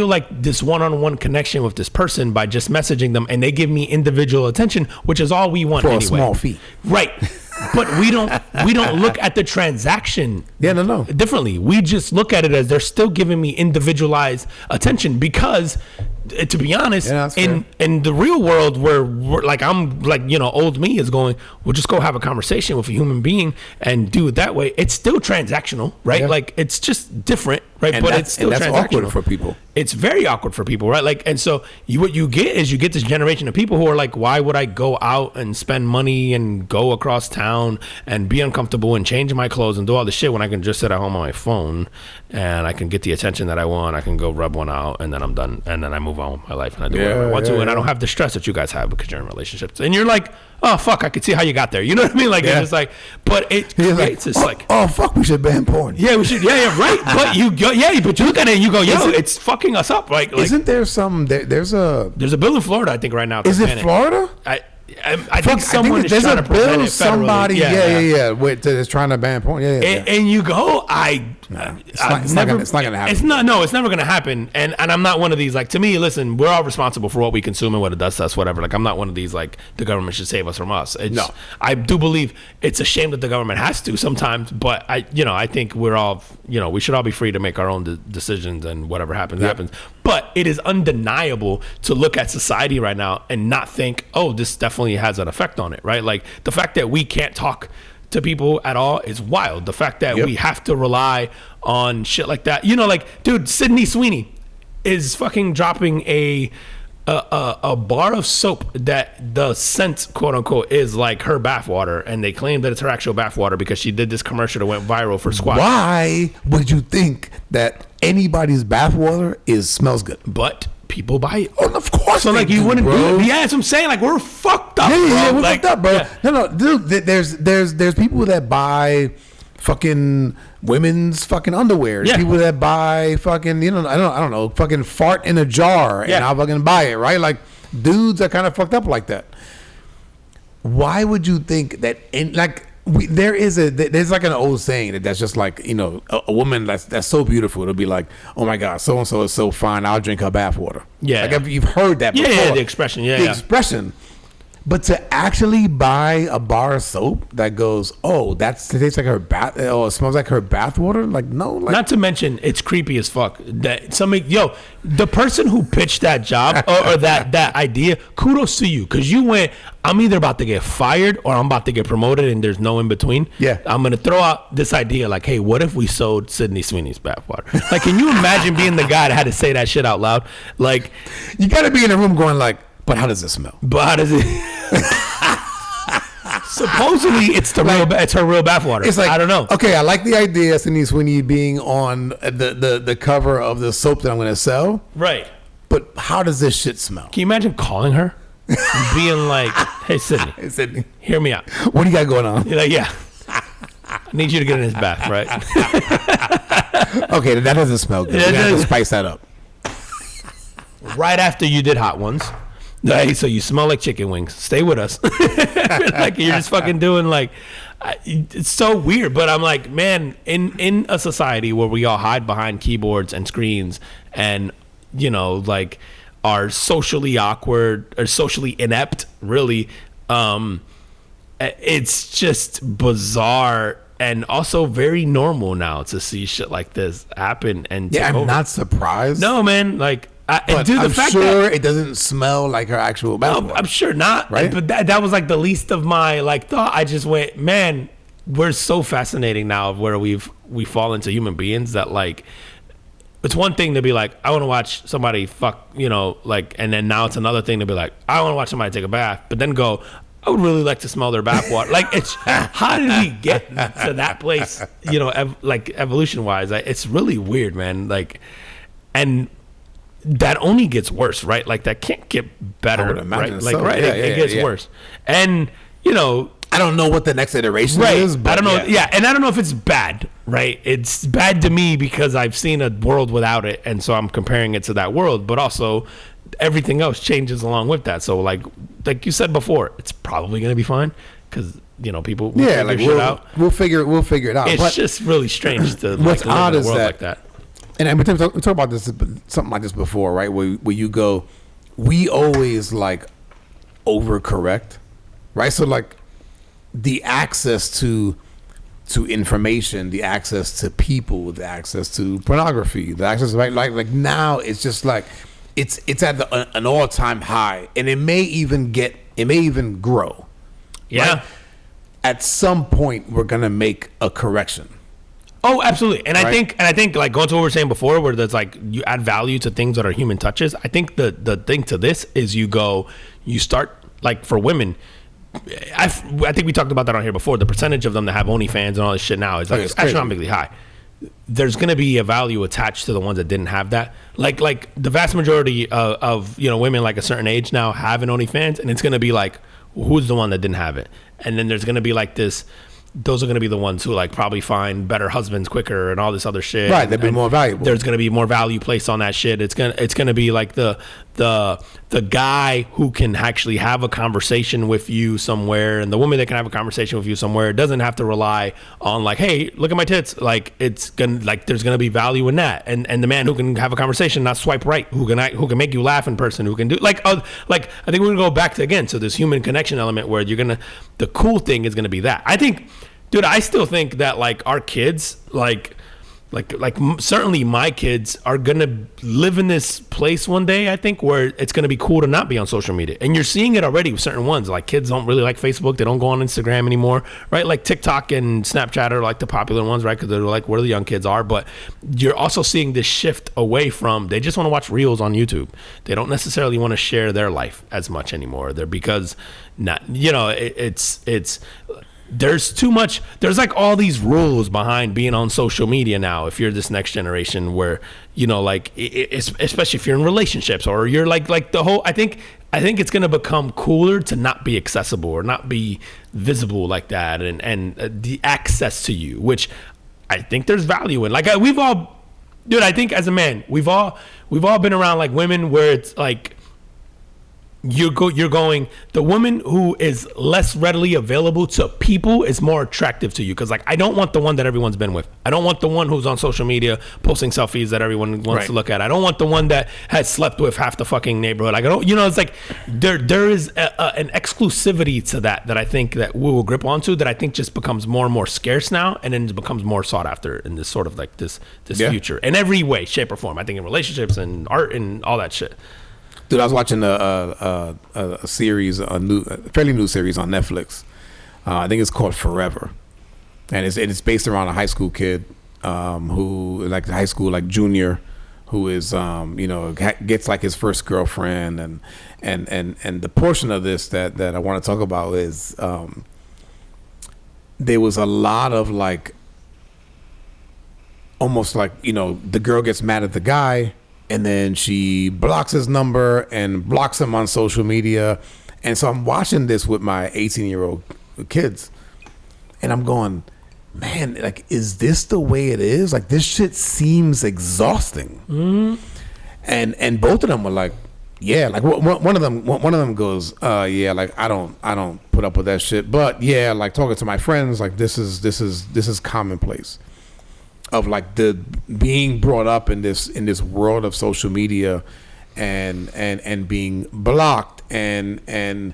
like this one-on-one connection with this person by just messaging them, and they give me individual attention, which is all we want for anyway. A small fee, right? But we don't look at the transaction differently. We just look at it as they're still giving me individualized attention, because to be honest, in the real world where we're like, I'm like, old me is going, we'll just go have a conversation with a human being and do it that way. It's still transactional, right? Like it's just different, right? And but it's still that's transactional. Awkward for people. It's very awkward for people, right? Like, and so what you get is this generation of people who are like, why would I go out and spend money and go across town and be uncomfortable and change my clothes and do all this shit when I can just sit at home on my phone and I can get the attention that I want. I can go rub one out and then I'm done. And then I move on with my life and I do whatever I want to. And I don't have the stress that you guys have because you're in relationships. And you're like, oh, fuck, I could see how you got there. You know what I mean? Like, it's just like, but it creates this like, oh, fuck, we should ban porn. Yeah, we should. Yeah, right. But you go, but you look at it and you go, it's fucking us up. Like, isn't there some, there's a bill in Florida, I think, right now. Is it Florida? I think someone is trying to prevent it federally. Somebody, is trying to ban porn. And you go, it's not gonna happen. It's never gonna happen. And I'm not one of these, like, to me, listen, we're all responsible for what we consume and what it does to us, whatever. Like, I'm not one of these, like, the government should save us from us. I do believe it's a shame that the government has to sometimes, but I think we're all, we should all be free to make our own decisions, and whatever happens. But it is undeniable to look at society right now and not think, oh, this definitely has an effect on it, right? Like, the fact that we can't talk to people at all is wild. The fact that we have to rely on shit like that. Like, dude, Sydney Sweeney is fucking dropping a bar of soap that the scent, quote unquote, is like her bathwater, and they claim that it's her actual bathwater because she did this commercial that went viral for Squat. Why would you think that anybody's bathwater smells good? But people buy it. Oh, of course. So like you wouldn't do it. Yeah, that's what I'm saying. Like, we're fucked up. Yeah, we're fucked up, bro. Yeah. No, dude. There's people that buy fucking women's fucking underwear. Yeah. People that buy fucking, I don't know, fucking fart in a jar and I'll fucking buy it, right? Like, dudes are kind of fucked up like that. Why would you think that? There's like an old saying that's just like, a woman that's so beautiful, it'll be like, oh my god, so and so is so fine, I'll drink her bathwater. Yeah, like you've heard that before. Yeah, the expression. Expression. But to actually buy a bar of soap that goes, oh, it tastes like her bath, or it smells like her bathwater, like, no, like, not to mention it's creepy as fuck. That the person who pitched that job or that idea, kudos to you, because you went, I'm either about to get fired or I'm about to get promoted, and there's no in between. Yeah, I'm gonna throw out this idea, like, hey, what if we sold Sydney Sweeney's bathwater? Like, can you imagine being the guy that had to say that shit out loud? Like, you got to be in a room going like, but how does it smell? But how does it? Supposedly, it's her real bathwater. It's like, I don't know. Okay, I like the idea of Sydney Sweeney being on the cover of the soap that I'm going to sell. Right. But how does this shit smell? Can you imagine calling her and being like, hey, Sydney, hear me out. What do you got going on? You're like, yeah, I need you to get in this bath, right? Okay, that doesn't smell good. We have to spice that up. Right after you did Hot Ones, Hey, so you smell like chicken wings. Stay with us. Like you're just fucking doing like, it's so weird. But I'm like, man, in a society where we all hide behind keyboards and screens and, you know, like are socially awkward or socially inept, really, it's just bizarre and also very normal now to see shit like this happen and Yeah, take I'm over. not surprised. No, man, like. But Dude, I'm sure it doesn't smell like her actual bathwater. I'm sure not, Right? But that was like the least of my like thought. I just went, man, we're so fascinating now of where we fall into human beings that like, it's one thing to be like, I want to watch somebody fuck, you know, like, and then now it's another thing to be like, I want to watch somebody take a bath, but then go, I would really like to smell their bathwater. Like, it's how did we get to that place? You know, like evolution wise, it's really weird, man. Like, and that only gets worse, right? Like that can't get better, I would imagine right? Like, so. right? Yeah, It gets worse, and you know, I don't know what the next iteration right? is. But I don't know, yeah, and I don't know if it's bad, right? It's bad to me because I've seen a world without it, and so I'm comparing it to that world. But also, everything else changes along with that. So, like you said before, it's probably gonna be fine because you know people will figure shit out. We'll figure it out. It's But just really strange to what's like, live odd in a is world that- like that. And we talk about this, something like this before, right? Where you go, we always like overcorrect, right? So like the access to information, the access to people, the access to pornography, the access like now it's just like it's at an all-time high, and it may even grow. Yeah. Right? At some point, we're gonna make a correction. Oh, absolutely. And Right? I think like going to what we were saying before, where there's like you add value to things that are human touches. I think the thing to this is you start like for women. I think we talked about that on here before. The percentage of them that have OnlyFans and all this shit now is like it's crazy. astronomically high. There's going to be a value attached to the ones that didn't have that. Like the vast majority of you know women like a certain age now have an OnlyFans, and it's going to be like, who's the one that didn't have it? And then there's going to be like this. Those are going to be the ones who like probably find better husbands quicker and all this other shit. Right, they'd be more valuable. There's going to be more value placed on that shit. It's going to be like the guy who can actually have a conversation with you somewhere, and the woman that can have a conversation with you somewhere doesn't have to rely on like, hey, look at my tits. Like there's going to be value in that. And the man who can have a conversation, not swipe right, who can make you laugh in person, who can do like I think we're going to go back to again. So this human connection element where the cool thing is going to be that. I think, dude, I still think that like our kids, like certainly my kids are gonna live in this place one day. I think where it's gonna be cool to not be on social media, and you're seeing it already with certain ones. Like kids don't really like Facebook; they don't go on Instagram anymore, right? Like TikTok and Snapchat are like the popular ones, right? Because they're like where the young kids are. But you're also seeing this shift away from they just want to watch reels on YouTube. They don't necessarily want to share their life as much anymore. They're because not, you know, it's. There's too much. There's like all these rules behind being on social media now. If you're this next generation, where you know, like, especially if you're in relationships or you're like the whole. I think it's gonna become cooler to not be accessible or not be visible like that, and the access to you, which I think there's value in. Like we've all, dude. I think as a man, we've all been around like women where it's like. You're going the woman who is less readily available to people is more attractive to you because like I don't want the one that everyone's been with. I don't want the one who's on social media posting selfies that everyone wants to look at. I don't want the one that has slept with half the fucking neighborhood. Like I don't, you know, it's like there is an exclusivity to that I think that we will grip onto that I think just becomes more and more scarce now, and then it becomes more sought after in this sort of like this future in every way, shape, or form. I think in relationships and art and all that shit. Dude, I was watching a series, fairly new series on Netflix. I think it's called Forever, and it's based around a high school kid who, like high school, like junior, who is gets like his first girlfriend, and the portion of this that I want to talk about is there was a lot of like almost like, you know, the girl gets mad at the guy. And then she blocks his number and blocks him on social media. And so I'm watching this with my 18-year-old kids. And I'm going, man, like, is this the way it is? Like, this shit seems exhausting. Mm-hmm. And both of them were like, yeah, like one of them goes, yeah, like I don't put up with that shit. But yeah, like talking to my friends, like this is commonplace. Of like the being brought up in this world of social media, and being blocked, and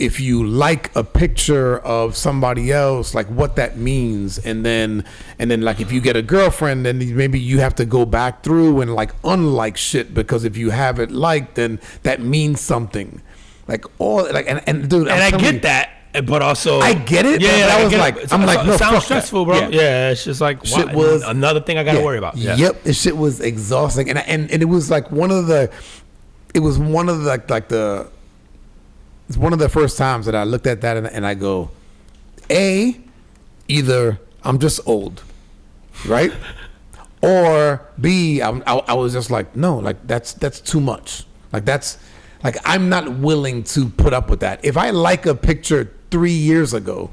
if you like a picture of somebody else, like what that means, and then like if you get a girlfriend, then maybe you have to go back through and like unlike shit, because if you have it liked, then that means something. Like all like and dude, and I get that. But also, I get it. Yeah, but I was like, I'm like, no, it sounds fuck stressful, that. bro. Yeah, it's just like shit was another thing I got to worry about. Yeah. Yep, this shit was exhausting, and it was like one of the it's one of the first times that I looked at that and I go, either I'm just old, right, or B, I was just like, no, like that's too much, like that's. Like, I'm not willing to put up with that. If I like a picture 3 years ago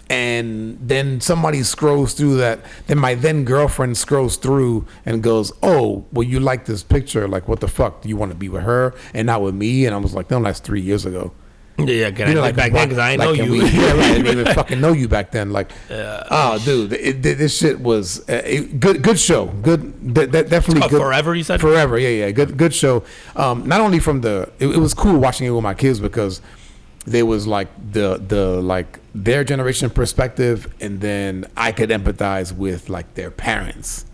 and then somebody scrolls through that, then my then girlfriend scrolls through and goes, oh, well, you like this picture. Like, what the fuck? Do you want to be with her and not with me? And I was like, no, that's 3 years ago. Yeah, can I like back then because I didn't know you. Yeah, right. I didn't even fucking know you back then. Like, dude, this shit was good show. Definitely good. Forever, you said? Forever, yeah. Good show. Not only from it was cool watching it with my kids because there was like the like their generation perspective, and then I could empathize with like their parents.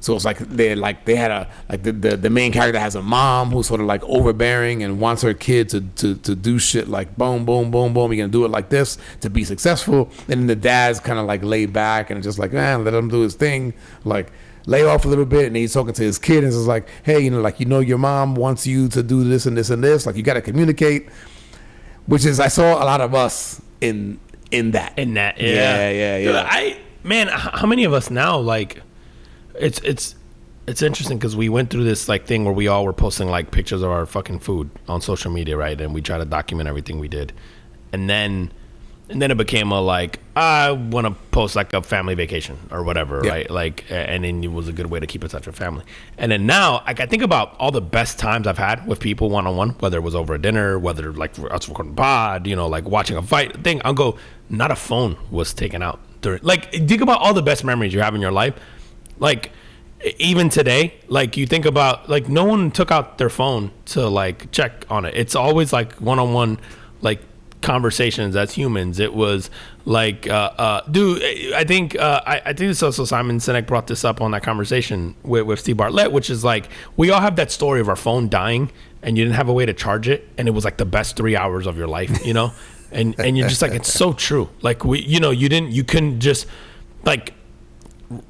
So it's like they had the main character has a mom who's sort of like overbearing and wants her kid to do shit like boom, boom, boom, boom. You're gonna do it like this to be successful. And then the dad's kind of like laid back and just like, man, let him do his thing. Like lay off a little bit. And he's talking to his kid and it's like, hey, your mom wants you to do this and this and this. Like you got to communicate. Which is I saw a lot of us in that. Yeah. Dude, man, how many of us now like? It's interesting because we went through this like thing where we all were posting like pictures of our fucking food on social media, right? And we try to document everything we did, and then it became a like I want to post like a family vacation or whatever, right? Like, and then it was a good way to keep in touch with family. And then now like I think about all the best times I've had with people one on one, whether it was over a dinner, whether like us recording pod, like watching a fight thing. I'll go, not a phone was taken out during. Like think about all the best memories you have in your life. Like even today, like you think about like no one took out their phone to like check on it. It's always like one-on-one like conversations as humans. It was like dude, I think this also Simon Sinek brought this up on that conversation with Steve Bartlett, which is like we all have that story of our phone dying and you didn't have a way to charge it and it was like the best 3 hours of your life, and you're just like it's so true. Like you couldn't just like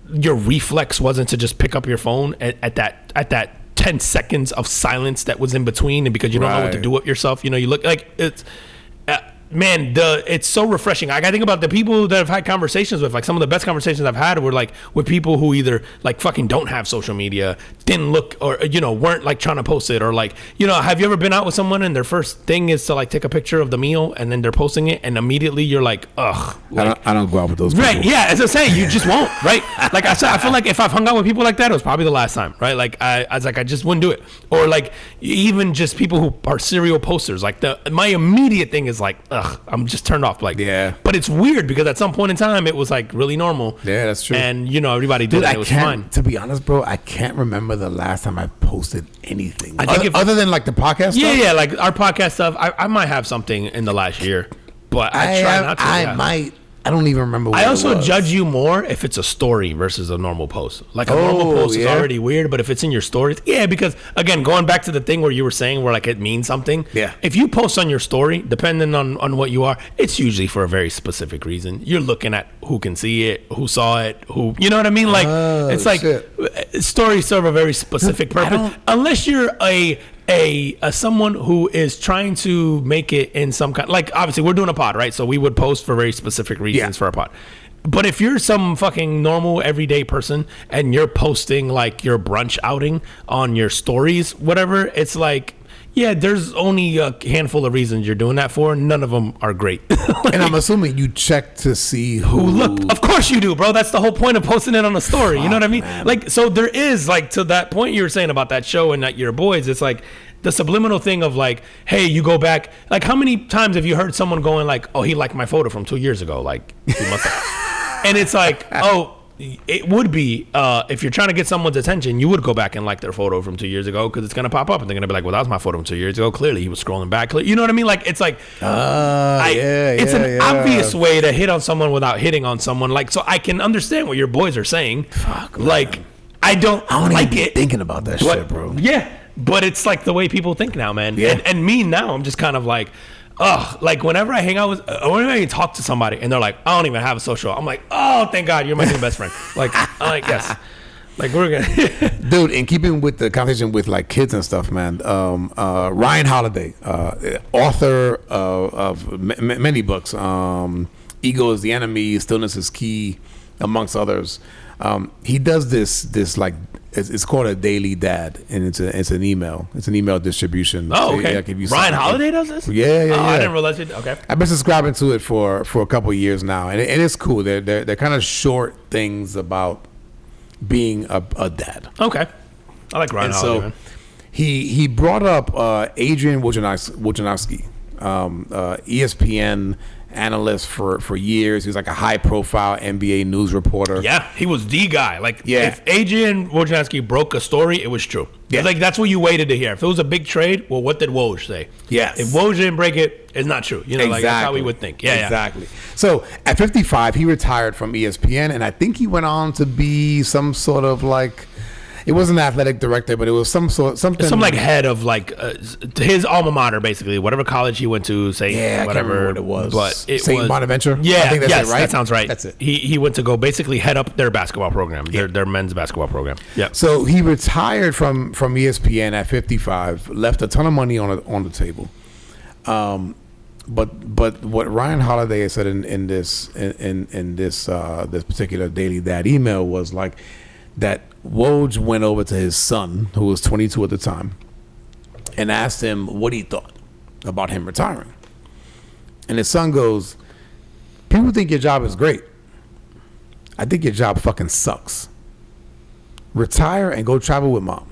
your reflex wasn't to just pick up your phone at that 10 seconds of silence that was in between, and because you don't know what to do with yourself, you look like it's man, it's so refreshing. I think about the people that I've had conversations with. Like some of the best conversations I've had were like with people who either like fucking don't have social media, didn't look, or weren't like trying to post it, or like have you ever been out with someone and their first thing is to like take a picture of the meal and then they're posting it and immediately you're like, ugh. Like, I don't go out with those people. Right? Yeah, as I'm saying, you just won't. Right? Like I said, I feel like if I've hung out with people like that, it was probably the last time. Right? Like I was like I just wouldn't do it. Or like even just people who are serial posters. Like my immediate thing is like, ugh. I'm just turned off. Like, yeah. But it's weird because at some point in time it was like really normal. Yeah, that's true. And everybody did it. It was fine. To be honest, bro, I can't remember the last time I posted anything. Other than like the podcast stuff? Yeah, like our podcast stuff. I might have something in the last year, but I try not to. I might. I don't even remember what I also judge you more if it's a story versus a normal post. Like a normal post is already weird, but if it's in your stories, because again, going back to the thing where you were saying where like it means something. Yeah. If you post on your story, depending on what you are, it's usually for a very specific reason. You're looking at who can see it, who saw it, who, you know what I mean? Like it's like stories serve a very specific purpose. Unless you're a someone who is trying to make it in some kind, like obviously we're doing a pod, right? So we would post for very specific reasons for a pod. But if you're some fucking normal everyday person and you're posting like your brunch outing on your stories, whatever, it's like, yeah, there's only a handful of reasons you're doing that for. None of them are great. And I'm assuming you check to see who looked. Of course you do, bro. That's the whole point of posting it on a story. You know what I mean? Man. Like, so there is like to that point you were saying about that show and that your boys. It's like the subliminal thing of like, hey, you go back. Like, how many times have you heard someone going like, oh, he liked my photo from 2 years ago? Like, he must have. And it's like, oh, it would be if you're trying to get someone's attention, you would go back and like their photo from 2 years ago because it's gonna pop up and they're gonna be like, well, that was my photo from 2 years ago. Clearly, he was scrolling back. You know what I mean? Like, it's like, it's an obvious way to hit on someone without hitting on someone. Like, so I can understand what your boys are saying. Fuck, like, I don't like even it. Thinking about that shit, bro. Yeah, but it's like the way people think now, man. Yeah. And me now, I'm just kind of like, oh, like whenever I hang out with, whenever I talk to somebody and they're like, I don't even have a social, I'm like, oh, thank God, you're my new best friend. Like, I'm like, yes. Like, we're gonna. Dude, in keeping with the conversation with like kids and stuff, man, Ryan Holiday, author of many books, Ego is the Enemy, Stillness is Key, amongst others. He does this like, it's called a daily dad, and it's an email. It's an email distribution. Oh, okay. So, Ryan Holiday does this? Yeah. I didn't realize it. Okay. I've been subscribing to it for a couple of years now, and it's cool. They're kind of short things about being a dad. Okay. I like Ryan Holiday, man. He brought up Adrian Wojnarowski, ESPN analyst for years. He was like a high profile NBA news reporter. Yeah, he was the guy. Like, Yeah. if Adrian Wojnarowski broke a story, it was true. Yeah. Like, that's what you waited to hear. If it was a big trade, well, what did Woj say? Yes. If Woj didn't break it, it's not true. You know, like, that's how we would think. Yeah, exactly. So at 55, he retired from ESPN, and I think he went on to be some sort of like, it wasn't an athletic director, but it was something. Some like head of like his alma mater, basically, whatever college he went to, say I whatever can't remember what it was. But it St. was Bonaventure. Yeah, I think that's yes, it, right? that sounds right. That's it. He went to go basically head up their basketball program, their men's basketball program. Yeah. So he retired from ESPN at 55, left a ton of money on the table. But what Ryan Holiday has said in this particular Daily Dad email was like that Woj went over to his son, who was 22 at the time, and asked him what he thought about him retiring. And his son goes, "People think your job is great. I think your job fucking sucks. Retire and go travel with mom."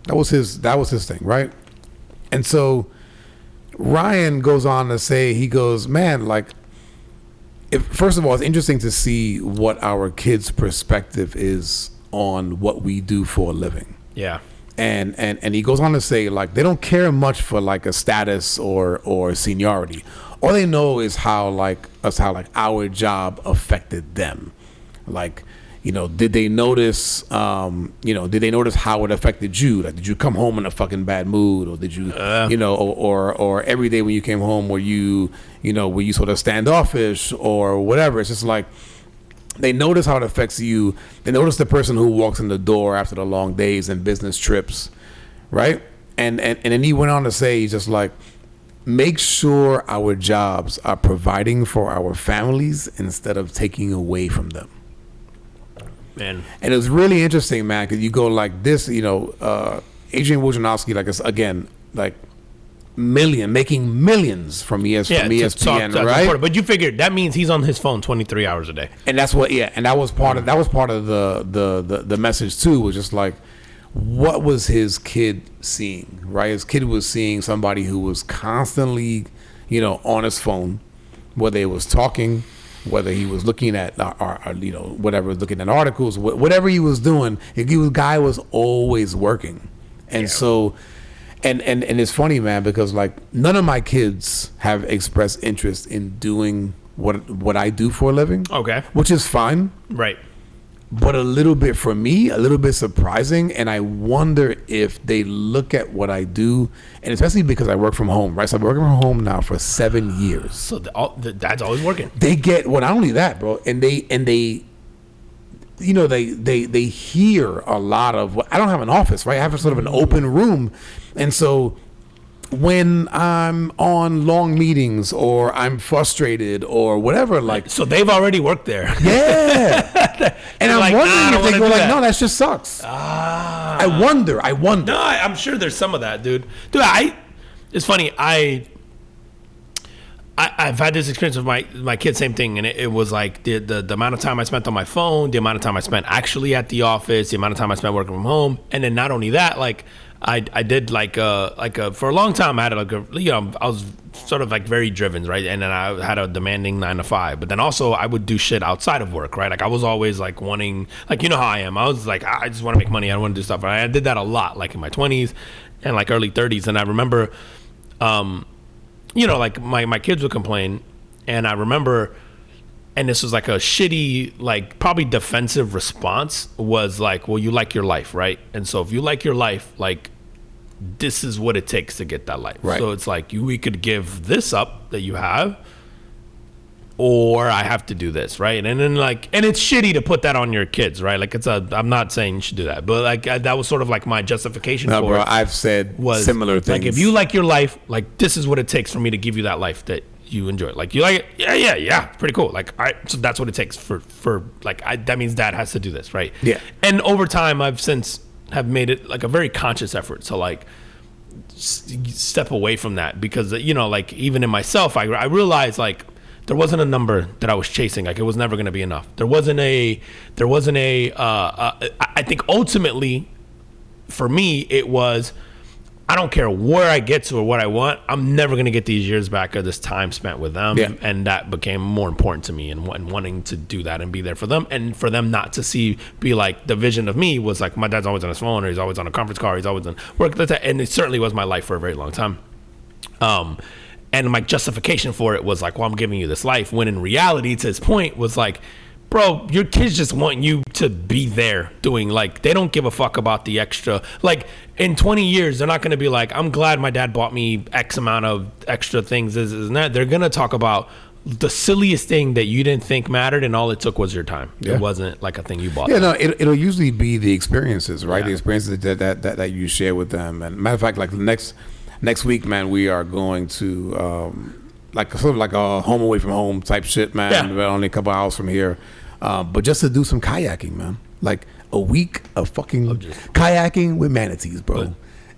That was his thing, right? And so Ryan goes on to say, he goes, man, like, first of all, it's interesting to see what our kids' perspective is on what we do for a living. Yeah. And he goes on to say, like, they don't care much for like a status or seniority. All they know is how our job affected them. Like, you know, did they notice how it affected you? Like, did you come home in a fucking bad mood, or did you, or every day when you came home were you sort of standoffish or whatever? It's just like they notice how it affects you. They notice the person who walks in the door after the long days and business trips, right? And then he went on to say, he's just like, make sure our jobs are providing for our families instead of taking away from them. Man. And it was really interesting, man, because you go like this, Adrian Wojnarowski, like, it's, again, like making millions from ESPN, right? But you figured that means he's on his phone 23 hours a day. And that's what, and that was part of the message too, was just like, what was his kid seeing, right? His kid was seeing somebody who was constantly, on his phone, whether it was talking, whether he was looking at looking at articles, whatever he was doing, the guy was always working. And so, and it's funny, man, because like none of my kids have expressed interest in doing what I do for a living. Okay. Which is fine. Right. But a little bit, for me, a little bit surprising, and I wonder if they look at what I do, and especially because I work from home, right? So I've been working from home now for 7 years. So the dad's always working. They get, well, not only that, bro, and they hear a lot of. I don't have an office, right? I have a sort of an open room, and so when I'm on long meetings or I'm frustrated or whatever, like, so they've already worked there. Yeah. And I'm like, wondering if they go like, that. no, that just sucks. I wonder. No, I'm sure there's some of that, dude. It's funny. I've had this experience with my kids, same thing, and it was like the amount of time I spent on my phone, the amount of time I spent actually at the office, the amount of time I spent working from home, and then not only that, like I did for a long time I had I was sort of like very driven, right, and then I had a demanding 9 to 5, but then also I would do shit outside of work, right, like I was always like wanting, like you know how I am, I was like I just want to make money, I don't want to do stuff, and I did that a lot, like in my 20s and like early 30s, and I remember. Like my kids would complain, and I remember, and this was like a shitty, like probably defensive response was like, well, you like your life, right? And so if you like your life, like this is what it takes to get that life. Right. So it's like we could give this up that you have, or I have to do this, right? And then and it's shitty to put that on your kids, right? Like I'm not saying you should do that, but like that was sort of like my justification for bro, it. I've said similar things. Like if you like your life, like this is what it takes for me to give you that life that you enjoy. Like you like it, yeah, it's pretty cool. Like so that's what it takes for that means dad has to do this, right? Yeah. And over time, I've since have made it like a very conscious effort to like step away from that because like even in myself, I realized like. There wasn't a number that I was chasing. Like it was never going to be enough. There wasn't a. I think ultimately, for me, it was. I don't care where I get to or what I want. I'm never going to get these years back or this time spent with them. Yeah. And that became more important to me and wanting to do that and be there for them and for them not to be like the vision of me was like my dad's always on his phone or he's always on a conference call. He's always on work. And it certainly was my life for a very long time. And my justification for it was like, well, I'm giving you this life. When in reality, to his point, was like, bro, your kids just want you to be there doing like, they don't give a fuck about the extra. Like in 20 years, they're not going to be like, I'm glad my dad bought me X amount of extra things. This and that. They're going to talk about the silliest thing that you didn't think mattered and all it took was your time. Yeah. It wasn't like a thing you bought. Yeah, them. No, it'll usually be the experiences, right? Yeah. The experiences that you share with them. And matter of fact, like next week, man, we are going to sort of like a home away from home type shit, man. Yeah. We're only a couple hours from here, but just to do some kayaking, man. Like a week of fucking kayaking with manatees, bro. Good.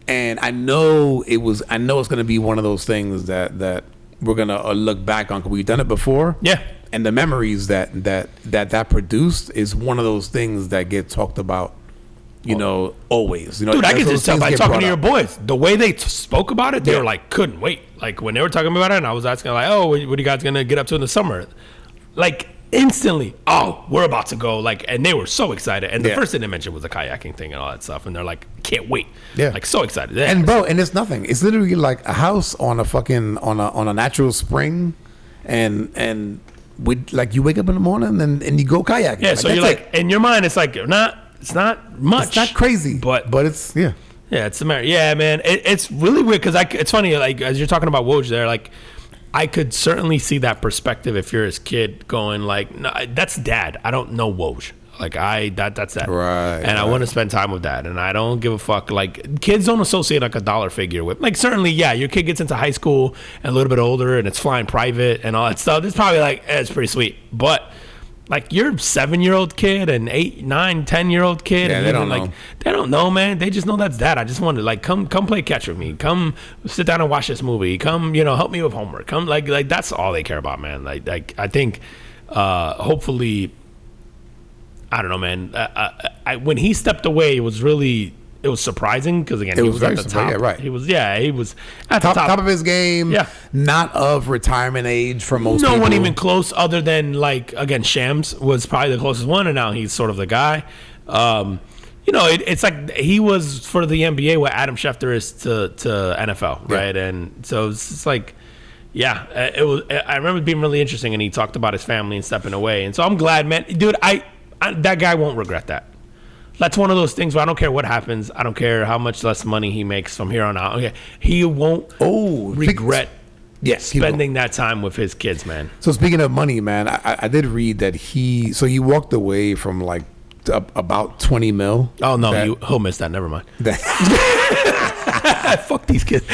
And I know it's gonna be one of those things that we're gonna look back on because we've done it before. Yeah. And the memories that produced is one of those things that get talked about. Always. Dude, I can just tell by talking to your boys. The way they spoke about it, they were like, couldn't wait. Like, when they were talking about it, and I was asking, like, oh, what are you guys going to get up to in the summer? Like, instantly, oh, we're about to go. Like, and they were so excited. And the first thing they mentioned was the kayaking thing and all that stuff. And they're like, can't wait. Yeah. Like, so excited. Yeah. And, bro, and it's nothing. It's literally like a house on a fucking, on a natural spring. And like, you wake up in the morning and you go kayaking. Yeah, so you're like, in your mind, it's like, it's not much. It's not crazy, but it's yeah, it's American. Yeah, man, it's really weird because it's funny. Like as you're talking about Woj there, like I could certainly see that perspective if you're his kid going like, no, that's dad. I don't know Woj. Like that's that. Right. And I want to spend time with dad, and I don't give a fuck. Like kids don't associate like a dollar figure with. Like certainly, yeah, your kid gets into high school and a little bit older, and it's flying private and all that stuff. It's probably like it's pretty sweet, but. Like your 7-year-old kid and 8, 9, 10-year-old kid, yeah, and they don't know. They don't know, man. They just know that's dad. I just wanted like come play catch with me. Come sit down and watch this movie. Come help me with homework. Come like that's all they care about, man. Like I think hopefully I don't know, man. When he stepped away, it was surprising because again, he was at the top. Yeah, right. He was at the top of his game. Yeah, not of retirement age for most. No people. one even close, other than like again, Shams was probably the closest one, and now he's sort of the guy. It's like he was for the NBA what Adam Schefter is to NFL, right? And so it's just like. Yeah, it was. I remember it being really interesting, and he talked about his family and stepping away. And so I'm glad, man. Dude, that guy won't regret that. That's one of those things where I don't care what happens. I don't care how much less money he makes from here on out. Okay, he won't regret spending that time with his kids, man. So speaking of money, man, I did read that he walked away from like about 20 mil. Oh no, he'll miss that. Never mind. Fuck these kids.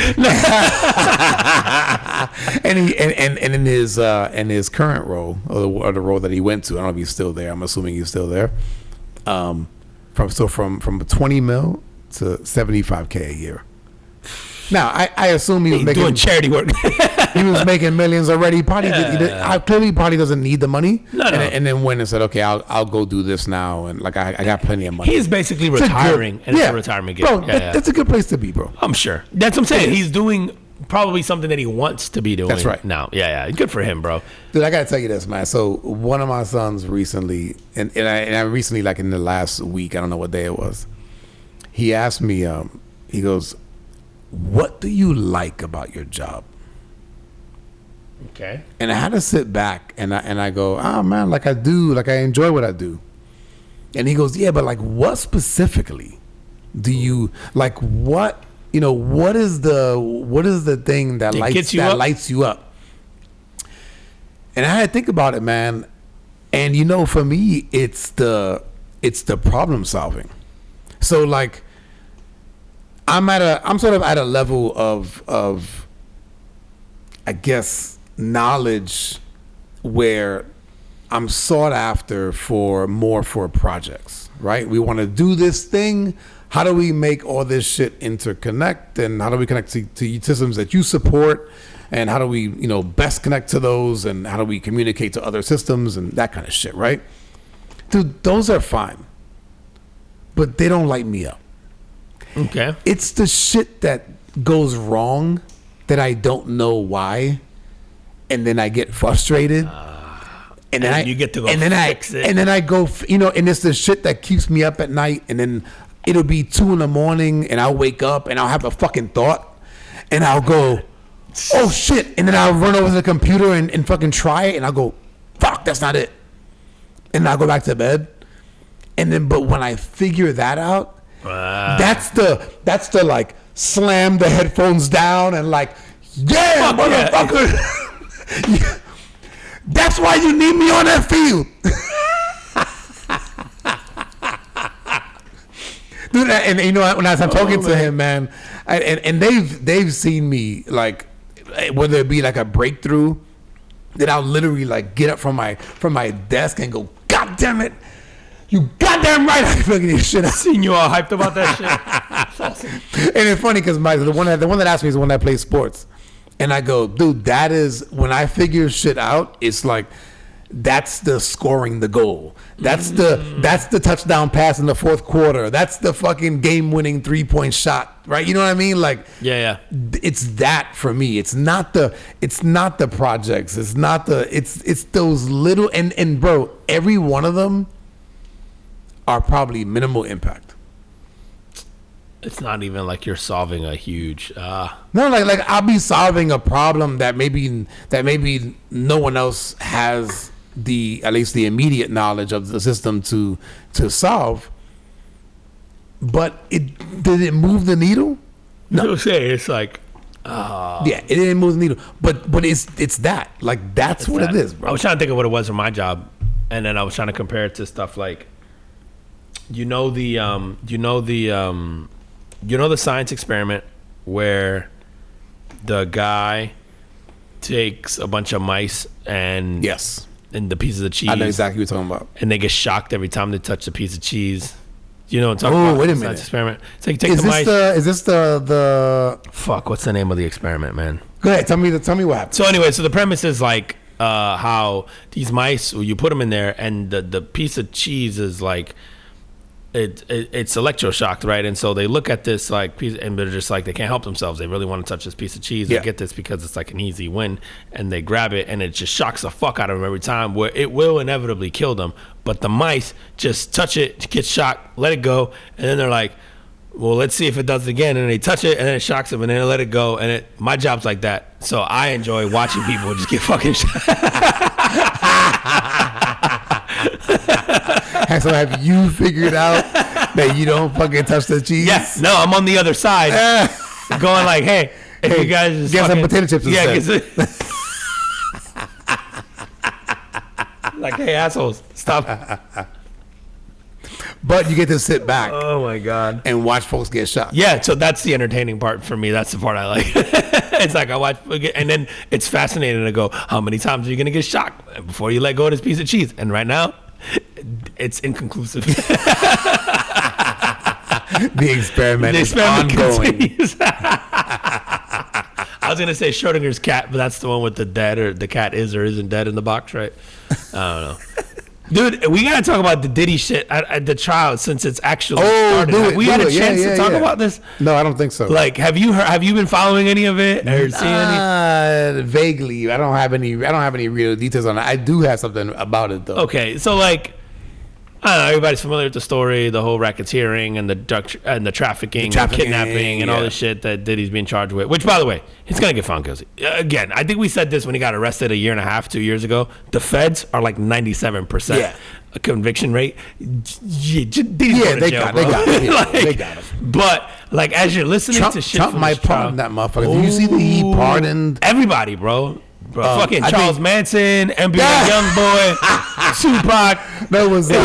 And in his current role or the role that he went to, I don't know if he's still there. I'm assuming he's still there. From 20 mil to 75K a year. Now, I assume he was making doing charity work. he was making millions already. He probably clearly probably doesn't need the money. No. And then went and said, okay, I'll go do this now, and like I got plenty of money. He's basically retiring, and it's a retirement gig. Bro, that's a good place to be, bro. I'm sure. That's what I'm saying. He's doing probably something that he wants to be doing. That's right. Now, good for him, bro. Dude, I gotta tell you this, man. So one of my sons recently, and I recently, like in the last week, I don't know what day it was. He asked me, he goes, "What do you like about your job?" Okay. And I had to sit back and I go, "Oh man, like I enjoy what I do." And he goes, "Yeah, but like what specifically do you like? What what is the thing that lights you up?" And I had to think about it, man. And for me, it's the problem solving. So like I'm sort of at a level of I guess knowledge where I'm sought after for projects, right? We want to do this thing. How do we make all this shit interconnect, and how do we connect to systems that you support, and how do we best connect to those, and how do we communicate to other systems and that kind of shit, right? Dude, those are fine, but they don't light me up. Okay. It's the shit that goes wrong that I don't know why, and then I get frustrated. And then you get to go fix it. And then I go, and it's the shit that keeps me up at night. And then it'll be 2 a.m, and I'll wake up and I'll have a fucking thought, and I'll go, oh shit. And then I'll run over to the computer and fucking try it, and I'll go, fuck, that's not it. And I'll go back to bed. And then, but when I figure that out, that's the like slam the headphones down and like, yeah, motherfucker. Yeah. That's why you need me on that field. Dude, and when I'm talking to him, man, and they've seen me, like, whether it be like a breakthrough, that I'll literally like get up from my desk and go, God damn it, you goddamn right, I'm fucking this shit. I've seen you all hyped about that shit. Awesome. And it's funny because the one that asked me is the one that plays sports. And I go, dude, that is, when I figure shit out, it's like, that's the scoring the goal. That's the touchdown pass in the fourth quarter. That's the fucking game-winning 3-point shot, right? You know what I mean? Like, yeah. It's that for me. It's not the projects. It's those little, and bro, every one of them are probably minimal impact. It's not even like you're solving a huge. No, like I'll be solving a problem that maybe no one else has at least the immediate knowledge of the system to solve. But did it move the needle? No, it's like. Yeah, it didn't move the needle, but it's that, like, that's what it is, bro. I was trying to think of what it was for my job, and then I was trying to compare it to stuff like, the science experiment where the guy takes a bunch of mice and yes, and the pieces of cheese. I know exactly what you're talking about. And they get shocked every time they touch the piece of cheese. You know what I'm talking about? Oh, wait a minute. Science experiment. So you take the mice. Is this the fuck? What's the name of the experiment, man? Go ahead. Tell me what happened. So anyway, the premise is like how these mice, you put them in there, and the piece of cheese is like. It's electroshocked, right? And so they look at this like piece, and they're just like, they can't help themselves. They really want to touch this piece of cheese. Yeah. They get this because it's like an easy win, and they grab it, and it just shocks the fuck out of them every time, where it will inevitably kill them. But the mice just touch it, get shocked, let it go, and then they're like, well, let's see if it does it again. And they touch it, and then it shocks them, and then they let it go. And my job's like that. So I enjoy watching people just get fucking shocked. So have you figured out that you don't fucking touch the cheese? Yes. No, I'm on the other side, going like, hey, you guys just get some potato chips instead. Like, hey, assholes, stop. But you get to sit back. Oh my god. And watch folks get shot. Yeah, so that's the entertaining part for me. That's the part I like. It's like I watch, and then it's fascinating to go, how many times are you gonna get shocked before you let go of this piece of cheese? And right now, it's inconclusive. The experiment is ongoing. Continues. was gonna say Schrodinger's cat, but that's the one with the dead or the cat is or isn't dead in the box, right? I don't know. Dude, we gotta talk about the Diddy shit at the trial since it's actually started. Have we had a chance to talk about this? No, I don't think so. Like, have you been following any of it or seeing any? Vaguely. I don't have any real details on it. I do have something about it though. Okay, so like, I don't know, everybody's familiar with the story, the whole racketeering and the trafficking and kidnapping and all this shit that Diddy's being charged with. Which, by the way, he's gonna get found guilty. Again, I think we said this when he got arrested a year and a half, 2 years ago. The feds are like 97% conviction rate. They got it. They got him. But like, as you're listening to shit, Trump might pardon that motherfucker. Did you see that he pardoned everybody, bro? Fucking Charles Manson, NBA Youngboy, Tupac. That was he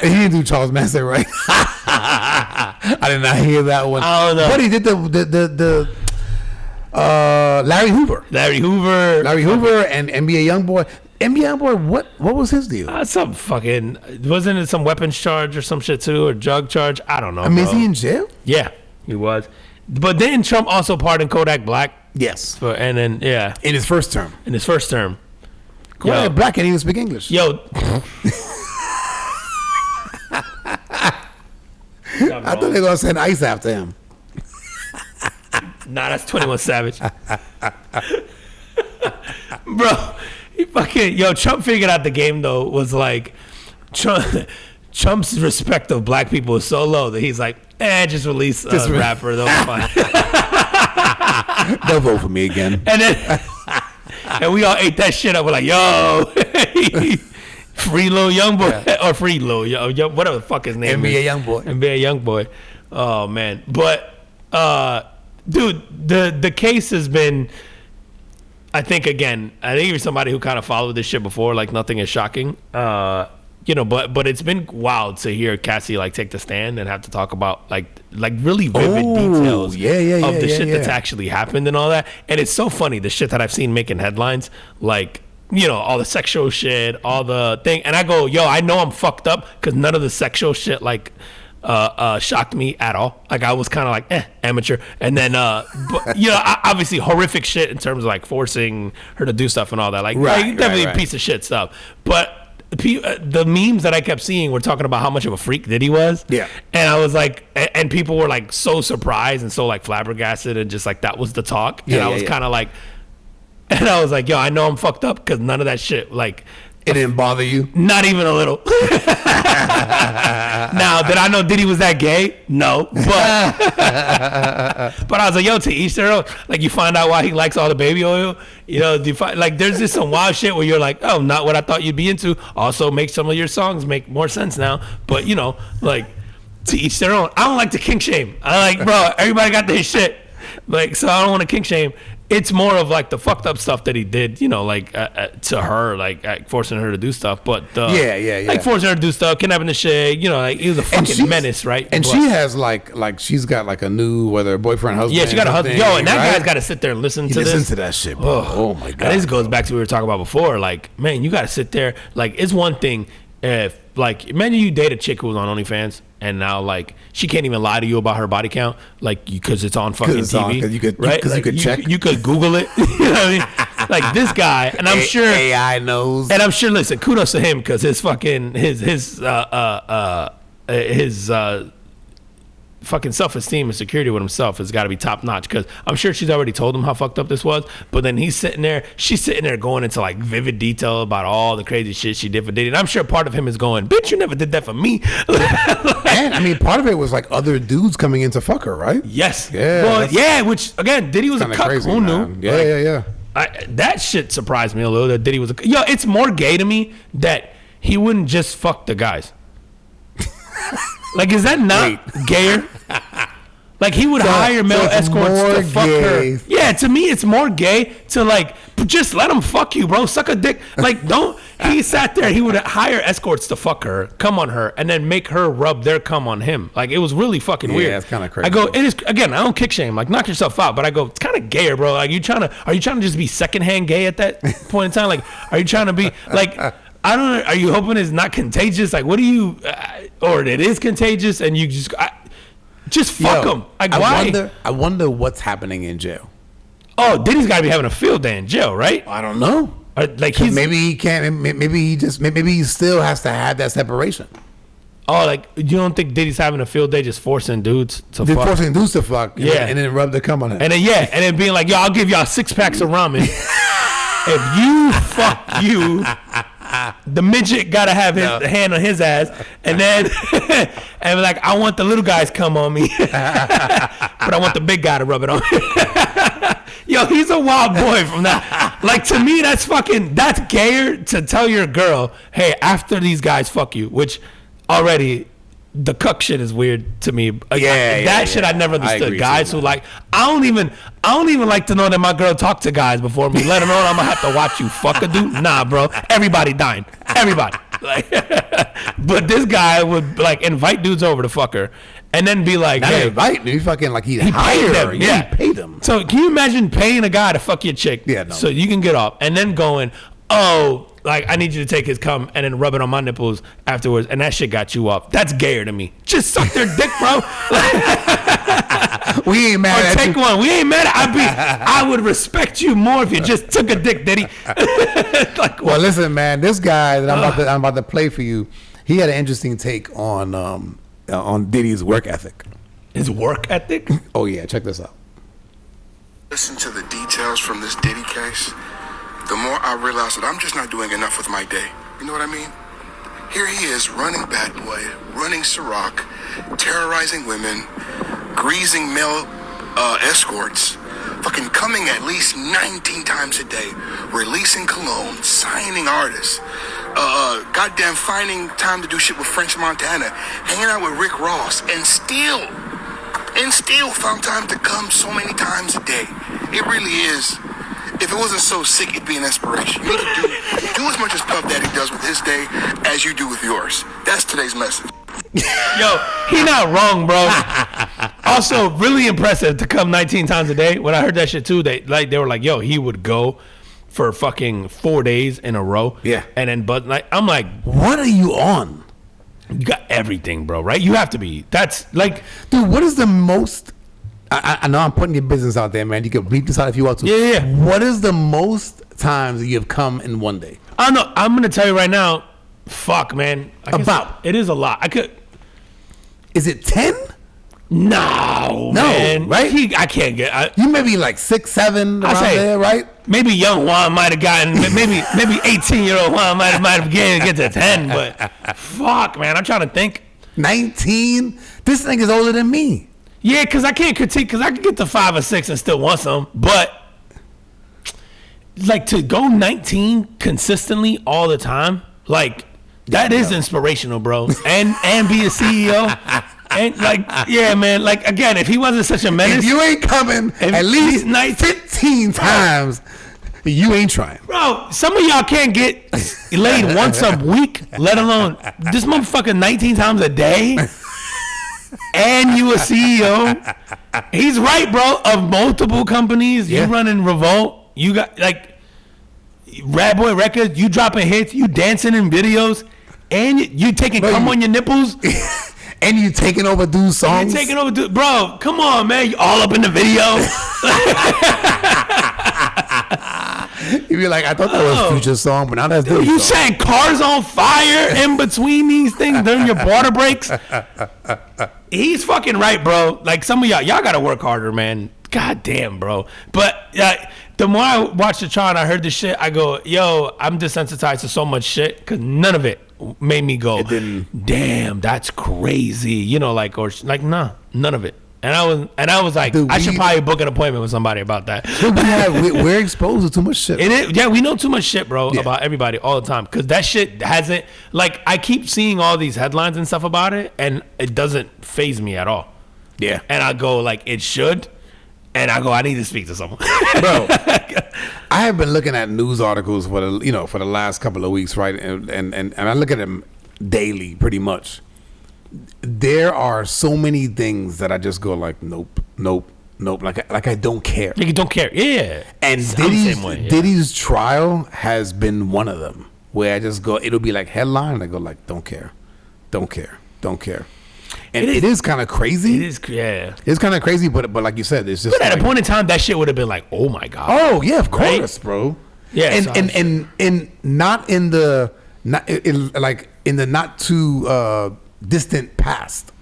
didn't do Charles Manson right. I did not hear that one. I don't know. But he did the Larry Hoover and NBA Youngboy. NBA Youngboy, what was his deal? Some fucking, wasn't it some weapons charge or some shit too, or drug charge? I don't know. I mean, is he in jail? Yeah, he was. But then Trump also pardoned Kodak Black. Yes. In his first term. Kodak Black can't even speak English. Yo. I thought they were gonna send ICE after him. Nah, that's 21 Savage. Bro, he fucking Trump figured out the game though, was like Trump's respect of black people is so low that he's like, just release a rapper, they'll be fine. They'll vote for me again. And then and we all ate that shit up. We're like, yo, free Lil Youngboy or free Lil Young, whatever the fuck his name NBA is. NBA Youngboy. Oh man. But dude, the case has been, I think you're somebody who kind of followed this shit before, like nothing is shocking. But it's been wild to hear Cassie like take the stand and have to talk about like really vivid details of the shit that's actually happened and all that. And it's so funny, the shit that I've seen making headlines, like, all the sexual shit, all the thing. And I go, I know I'm fucked up because none of the sexual shit like shocked me at all. Like I was kind of like amateur. And then obviously horrific shit in terms of like forcing her to do stuff and all that. Like definitely a piece of shit stuff. But the memes that I kept seeing were talking about how much of a freak Diddy was. Yeah. And I was like, and people were like so surprised and so like flabbergasted and just like that was the talk. And I was kind of like, and I was like, I know I'm fucked up because none of that shit, like, it didn't bother you? Not even a little. Now, did I know Diddy was that gay? No. But I was like, to each their own. Like, you find out why he likes all the baby oil. There's just some wild shit where you're like, oh, not what I thought you'd be into. Also, make some of your songs make more sense now. But, to each their own. I don't like to kink shame. I like, bro, everybody got their shit. Like, so I don't want to kink shame. It's more of like the fucked up stuff that he did, to her, like forcing her to do stuff. But like forcing her to do stuff, kidnapping the shit, like he was a fucking menace, right? And she has like she's got like a new boyfriend, husband. Yeah, she got a husband. And that guy's got to sit there and listen to this. Listen to that shit, bro. Oh my god. And this goes back to what we were talking about before. Like, man, you got to sit there. Like, it's one thing if imagine you date a chick who was on OnlyFans. And now, like, she can't even lie to you about her body count, like, because it's on fucking TV, because you could check, you could Google it. You know what I mean? Like this guy, and I'm sure AI knows. And I'm sure, listen, kudos to him because his fucking fucking self-esteem and security with himself has got to be top notch. Because I'm sure she's already told him how fucked up this was, but then she's sitting there going into like vivid detail about all the crazy shit she did for Diddy. And I'm sure part of him is going, bitch, you never did that for me. And I mean, part of it was like other dudes coming in to fuck her, right? Yes. Yeah. Well, yeah. Which again, Diddy was a cuck. Crazy, who man. knew? Yeah. That shit surprised me a little. That Diddy was it's more gay to me that he wouldn't just fuck the guys. Like, is that not gayer? Like, he would hire male escorts to fuck her. Yeah, to me, it's more gay to, like, just let him fuck you, bro. Suck a dick. Like, he sat there, he would hire escorts to fuck her, come on her, and then make her rub their cum on him. Like, it was really fucking weird. Yeah, it's kind of crazy. I go, it is, again, I don't kick shame. Like, knock yourself out. But I go, it's kind of gayer, bro. Like, are you trying to just be secondhand gay at that point in time? Like, are you trying to be, like... I don't know. Are you hoping it's not contagious? Like, what do you, or it is contagious and you just fuck them. Like, why? I wonder what's happening in jail. Oh, Diddy's got to be having a field day in jail, right? I don't know. Or, like he's Maybe he can't. Maybe he still has to have that separation. Oh, like you don't think Diddy's having a field day just forcing dudes to They're fuck? forcing dudes to fuck. Yeah. And then rub the cum on it. And then being like, yo, I'll give y'all 6 packs of ramen. If you fuck you, the midget gotta have his hand on his ass, and then and like, I want the little guys come on me, but I want the big guy to rub it on. Yo, he's a wild boy from that. Like, to me, that's gayer to tell your girl, hey, after these guys fuck you, which already the cuck shit is weird to me. That shit I never understood. Guys who like, I don't even like to know that my girl talked to guys before me, let alone I'm gonna have to watch you fuck a dude. Nah, bro, everybody dying, everybody. Like, but this guy would like invite dudes over to fuck her, and then be like, not hey, invite me, fucking like he paid hired them. her. Yeah, he paid them. So can you imagine paying a guy to fuck your chick? Yeah, no. So you can get off, and then going, oh, like, I need you to take his cum and then rub it on my nipples afterwards, and that shit got you off. That's gayer to me. Just suck their dick, bro. We ain't mad at take you. one. We ain't mad at I would respect you more if you just took a dick, Diddy. Like, Well, listen, man. This guy that I'm about to play for you, he had an interesting take on Diddy's work ethic. His work ethic? Oh yeah, check this out. Listen to the details from this Diddy case, the more I realize that I'm just not doing enough with my day. You know what I mean? Here he is running Bad Boy, running Ciroc, terrorizing women, greasing male escorts, fucking coming at least 19 times a day, releasing cologne, signing artists, goddamn finding time to do shit with French Montana, hanging out with Rick Ross, and still found time to come so many times a day. It really is. If it wasn't so sick, it'd be an inspiration. You need to do as much as Puff Daddy does with his day as you do with yours. That's today's message. Yo, he not wrong, bro. Also, really impressive to come 19 times a day. When I heard that shit too, they were like, yo, he would go for fucking 4 days in a row. Yeah. And then, but like, I'm like, What are you on? you got everything, bro, right? You have to be. That's like, Dude, what is the most... I know I'm putting your business out there, man. You can bleep this out if you want to. Yeah. What is the most times that you have come in one day? I don't know. I'm going to tell you right now, fuck, man. I guess About? It is a lot. Is it 10? No, man. Right? I can't get... You may be like 6, 7 around say- there, right? Maybe young Juan might have gotten, maybe 18-year-old Juan might have get to 10, but fuck, man, I'm trying to think. 19? This thing is older than me. Yeah, because I can't critique, because I can get to 5 or 6 and still want some, but like to go 19 consistently all the time, like that is inspirational, bro. And be a CEO. And like, yeah, man, like again, if he wasn't such a menace, If you ain't coming at least 15 times, you ain't trying. bro, some of y'all can't get laid once a week, let alone this motherfucker 19 times a day. And you a CEO. He's right, bro. Of multiple companies, you running Revolt. You got like Rad Boy Records. You dropping hits. You dancing in videos, and you taking cum on your nipples. And you taking over dudes' songs. You taking over, bro. Come on, man. You all up in the video. You be like, I thought that was Future's song, but now that's Diddy's You song. saying cars on fire in between these things during your water breaks? He's fucking right, bro. Like some of y'all gotta work harder, man. God damn, bro. But the more I watched the trial and I heard this shit, I go, yo, I'm desensitized to so much shit because none of it made me go, damn, that's crazy. You know, like, or like, nah, none of it. And I was like, Dude, I should probably book an appointment with somebody about that. We're exposed to too much shit. It is, yeah, we know too much shit, bro, about everybody all the time. Because that shit hasn't, like, I keep seeing all these headlines and stuff about it, and it doesn't faze me at all. Yeah. And I go, like, it should. And I go, I need to speak to someone. Bro, I have been looking at news articles for the last couple of weeks, right? And I look at them daily, pretty much. There are so many things that I just go like, nope. Like I don't care. Like you don't care. Yeah. And Diddy's trial has been one of them where I just go, it'll be like headline, and I go like, don't care. And it is kind of crazy. It is, yeah. It's kind of crazy, but like you said, it's just. But at a point in time, that shit would have been like, oh my god. Oh yeah, of Right? course, bro. Yeah, and not in the not too distant past.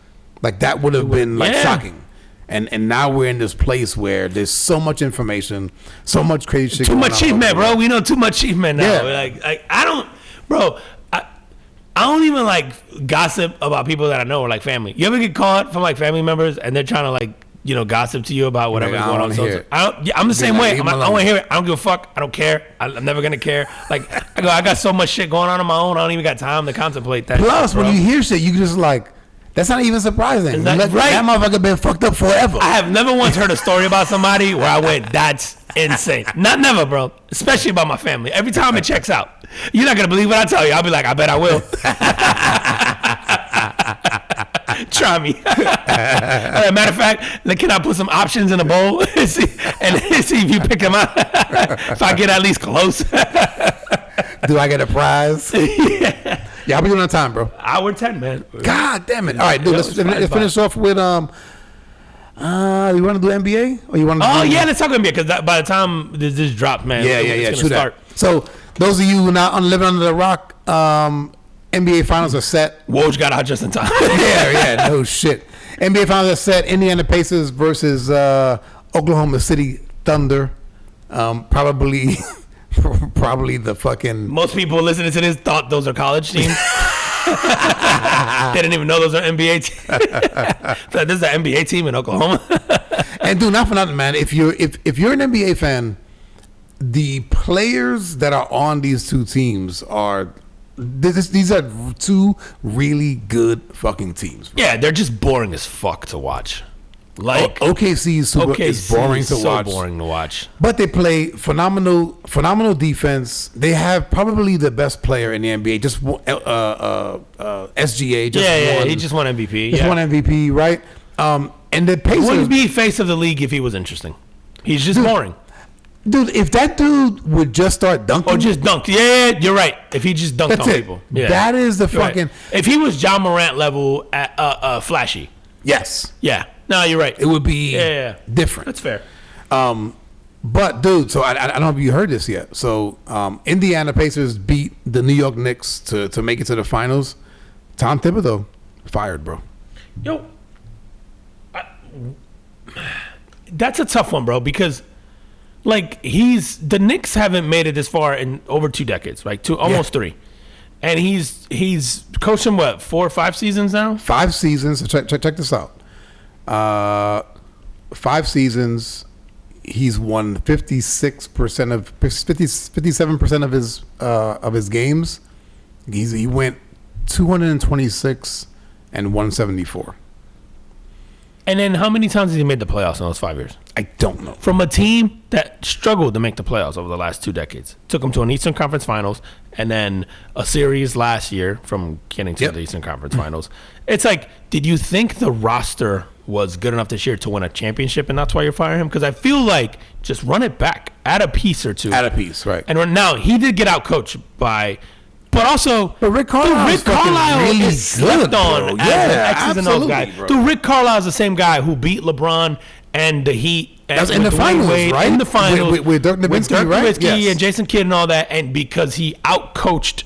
Like that would have been like shocking. And now we're in this place where there's so much information, so much crazy shit. Too much chief man, bro. We know too much chief man now. Yeah. Like I don't, bro. I don't even like gossip about people that I know or like family. You ever get caught from like family members and they're trying to like, you know, gossip to you about whatever's going on? I'm the same way. I don't want to hear it. I don't give a fuck. I don't care. I'm never gonna care. Like I got so much shit going on my own. I don't even got time to contemplate that. Plus, shit, when you hear shit, you just like, that's not even surprising. Right. That motherfucker been fucked up forever. I have never once heard a story about somebody where I went, that's insane. Not never, bro. Especially about my family. Every time it checks out. You're not going to believe what I tell you. I'll be like, I bet I will. Try me. Matter of fact, like, can I put some options in a bowl and see if you pick them out? If I get at least close. Do I get a prize? Yeah, I'll be doing on time, bro. Hour 10, man. God damn it. All right, dude, let's finish off with, you want to do NBA? Or you want to let's talk NBA, because by the time this drops, man, it's going to start. So, those of you who are not living under the rock, NBA Finals are set. Woj got out just in time. yeah, no shit. NBA Finals are set. Indiana Pacers versus Oklahoma City Thunder. Probably the fucking... Most people listening to this thought those are college teams. They didn't even know those are NBA teams. So this is an NBA team in Oklahoma. And dude, not for nothing, man. If you're an NBA fan, the players that are on these two teams are... These are two really good fucking teams, bro. Yeah, they're just boring as fuck to watch. Like OKC is boring to watch. Boring to watch. But they play phenomenal defense. They have probably the best player in the NBA. Just SGA. Won. He just won MVP. Won MVP, right? And the Pacers He wouldn't be face of the league if he was interesting. He's just boring. Dude, if that dude would just start dunking. Or just dunk. Yeah, you're right. If he just dunked on people. Yeah. That is the You're fucking... Right. If he was John Morant level at flashy. Yes. Yeah. No, you're right. It would be different. That's fair. But, dude, so I don't know if you heard this yet. So, Indiana Pacers beat the New York Knicks to make it to the finals. Tom Thibodeau fired, bro. Yo. That's a tough one, bro, because... Like the Knicks haven't made it this far in over 2 decades, right? Almost 3, and he's coached them 4 or 5 seasons now. 5 seasons. So check this out. 5 seasons. He's won 57% of his games. He went 226 and 174. And then how many times has he made the playoffs in those 5 years? I don't know. From a team that struggled to make the playoffs over the last 2 decades. Took them to an Eastern Conference Finals and then a series last year from getting to the Eastern Conference Finals. It's like, did you think the roster was good enough this year to win a championship and that's why you're firing him? Because I feel like just run it back. Add a piece or two. Add a piece, right. And now he did get out coached by... But also, Rick Carlisle really is slept on as an X's and O's guy. Bro. Dude, Rick Carlisle is the same guy who beat LeBron and the Heat. That's in the finals, right? In the finals. With Dirk Nowitzki, right? Yes. And Jason Kidd and all that. And because he outcoached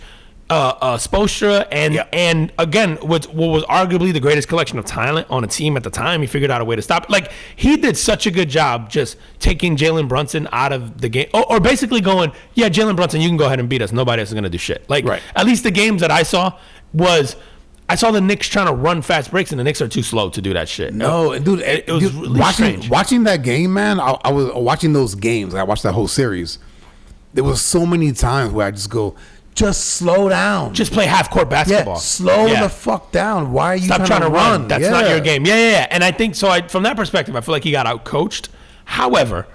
Spoelstra and again, what was arguably the greatest collection of talent on a team at the time, he figured out a way to stop it. Like, he did such a good job just taking Jalen Brunson out of the game. Or basically going, yeah, Jalen Brunson, you can go ahead and beat us. Nobody else is going to do shit. Like, at least the games that I saw I saw the Knicks trying to run fast breaks, and the Knicks are too slow to do that shit. No, dude, it was really strange. Watching that game, man, I was watching those games. I watched that whole series. There was so many times where I just go, just slow down. Just play half-court basketball. Slow the fuck down. Why are you Stop trying to run? That's not your game. Yeah. And I think, so from that perspective, I feel like he got out-coached. However,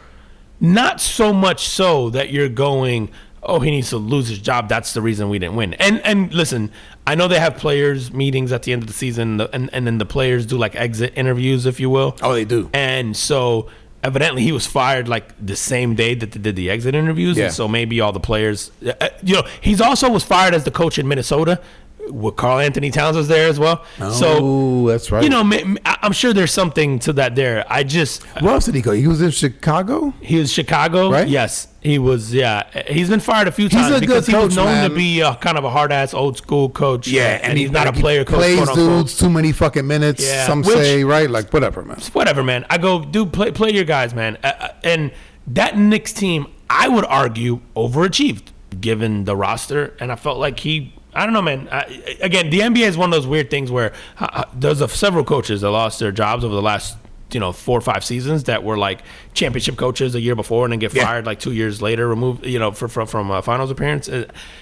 not so much so that you're going, oh, he needs to lose his job. That's the reason we didn't win. And listen, I know they have players meetings at the end of the season, and then the players do like exit interviews, if you will. Oh, they do. And so evidently he was fired like the same day that they did the exit interviews. Yeah. And so maybe all the players, he's also was fired as the coach in Minnesota Karl Anthony Towns was there as well. Oh, that's right. You know, I'm sure there's something to that there. Where else did he go? He was in Chicago? He was Chicago, right? Yes, he was. Yeah, he's been fired a few times because he was known to be kind of a hard ass old school coach. Yeah, and he's not a player coach. Plays dudes too many fucking minutes. Yeah. Some say, right? Like whatever, man. Whatever, man. I go, dude, play your guys, man. And that Knicks team, I would argue, overachieved given the roster, and I felt like I don't know, man. Again, the NBA is one of those weird things where there's several coaches that lost their jobs over the last 4 or 5 seasons that were like championship coaches a year before and then get fired like 2 years later, removed from a finals appearance.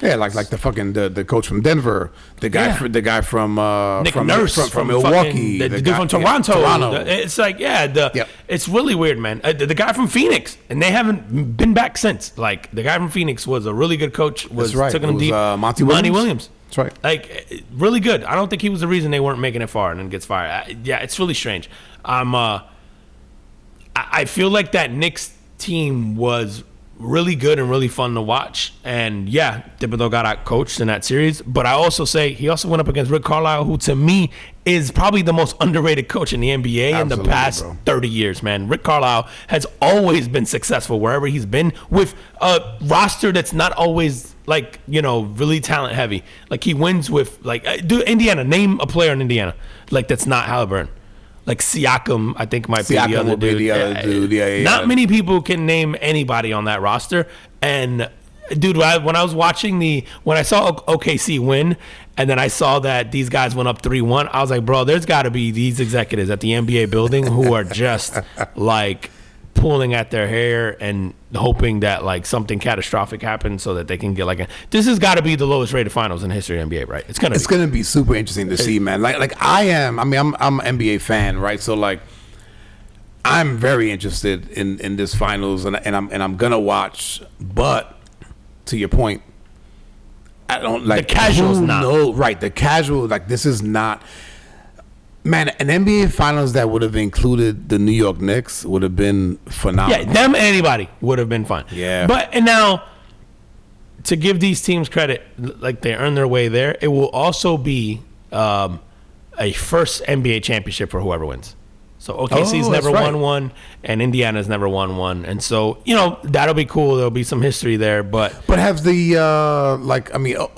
Yeah, like the fucking the coach from Denver, the guy from Nick Nurse from Milwaukee, the dude from Toronto. It's like it's really weird, man. The guy from Phoenix, and they haven't been back since. Like the guy from Phoenix was a really good coach. Took them deep. Monty Williams. That's right. Like really good. I don't think he was the reason they weren't making it far and then gets fired. It's really strange. I feel like that Knicks team was really good and really fun to watch. And Thibodeau got out coached in that series. But I also say he also went up against Rick Carlisle, who to me is probably the most underrated coach in the NBA in the past 30 years, man. Rick Carlisle has always been successful wherever he's been with a roster that's not always like, really talent heavy. Like he wins with Indiana. Name a player in Indiana like that's not Halliburton. Like Siakam, I think might be the other dude. Yeah. Not many people can name anybody on that roster. And dude, when I was watching when I saw OKC win, and then I saw that these guys went up 3-1, I was like, bro, there's got to be these executives at the NBA building who are just like pulling at their hair and hoping that like something catastrophic happens so that they can get this has got to be the lowest rated finals in the history of the NBA, right? It's gonna be super interesting to see, man. Like I'm an NBA fan, right? So like I'm very interested in this finals and I'm gonna watch, but to your point, I don't like the casuals the casual, like this is not. Man, an NBA Finals that would have included the New York Knicks would have been phenomenal. Yeah, them anybody would have been fun. Yeah. And now, to give these teams credit, like they earned their way there, it will also be a first NBA championship for whoever wins. So OKC's never won one, and Indiana's never won one, and so that'll be cool. There'll be some history there, but have the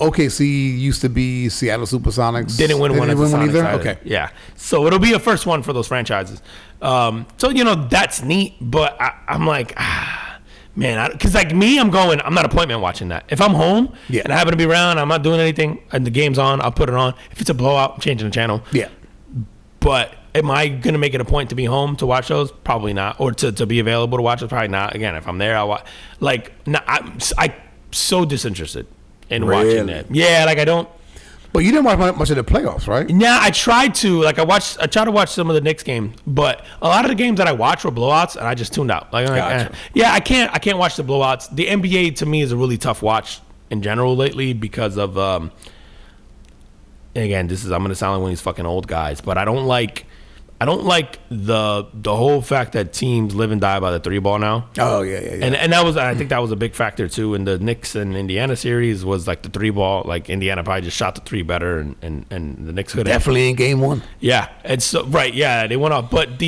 OKC used to be Seattle SuperSonics. Didn't win one either. Okay, yeah. So it'll be a first one for those franchises. So that's neat, but I'm like, man, because like me, I'm not appointment watching that. If I'm home and I happen to be around, I'm not doing anything, and the game's on, I'll put it on. If it's a blowout, I'm changing the channel. Yeah, but. Am I going to make it a point to be home to watch those? Probably not. Or to be available to watch it? Probably not. Again, if I'm there, I'll watch. Like, no, I'm so disinterested in watching it. Yeah, like I don't. But you didn't watch much of the playoffs, right? Yeah, I tried to. Like I tried to watch some of the Knicks games, but a lot of the games that I watched were blowouts, and I just tuned out. Gotcha. I can't watch the blowouts. The NBA to me is a really tough watch in general lately because of. Again, I'm going to sound like one of these fucking old guys, but I don't like the whole fact that teams live and die by the 3-ball now. Oh yeah. And I think that was a big factor too in the Knicks and Indiana series was like the 3-ball. Like Indiana probably just shot the 3 better, and the Knicks could definitely in game 1. Yeah, and so they went off. But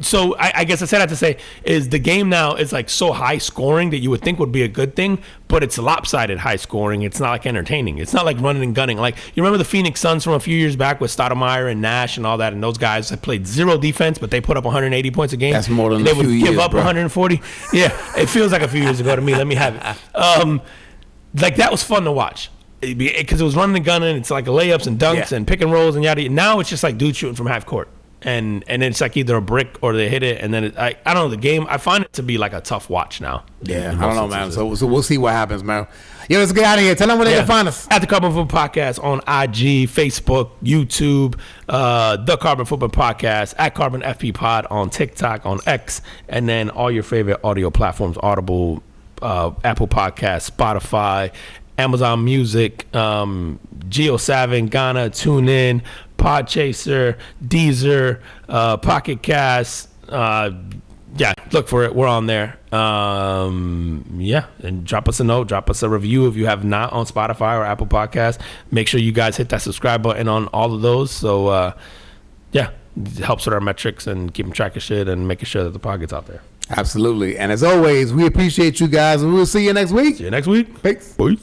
so I guess I said that to say is the game now is like so high scoring that you would think would be a good thing, but it's lopsided high scoring. It's not like entertaining. It's not like running and gunning. Like you remember the Phoenix Suns from a few years back with Stoudemire and Nash and all that, and those guys that played zero defense, but they put up 180 points a game. That's more than they a few would give years, up bro. 140. Yeah, it feels like a few years ago to me. Let me have it. Like that was fun to watch. Because it was running and gunning. It's like layups and dunks and pick and rolls and yada. Now it's just like dudes shooting from half court. And it's like either a brick or they hit it, and then I don't know the game. I find it to be like a tough watch now. Yeah, I don't know, man. So we'll see what happens, man. Yo, let's get out of here. Tell them where they can find us. At the Carbon Football Podcast on IG, Facebook, YouTube, the Carbon Football Podcast at Carbon FP Pod on TikTok, on X, and then all your favorite audio platforms: Audible, Apple Podcasts, Spotify, Amazon Music, JioSaavn, Ghana, TuneIn, Podchaser, Deezer, Pocket Cast, yeah, look for it. We're on there. Yeah, and drop us a note, drop us a review if you have not on Spotify or Apple Podcasts. Make sure you guys hit that subscribe button on all of those. So, yeah, it helps with our metrics and keeping track of shit and making sure that the pod gets out there. Absolutely. And as always, we appreciate you guys, and we'll see you next week. See you next week. Thanks. Peace.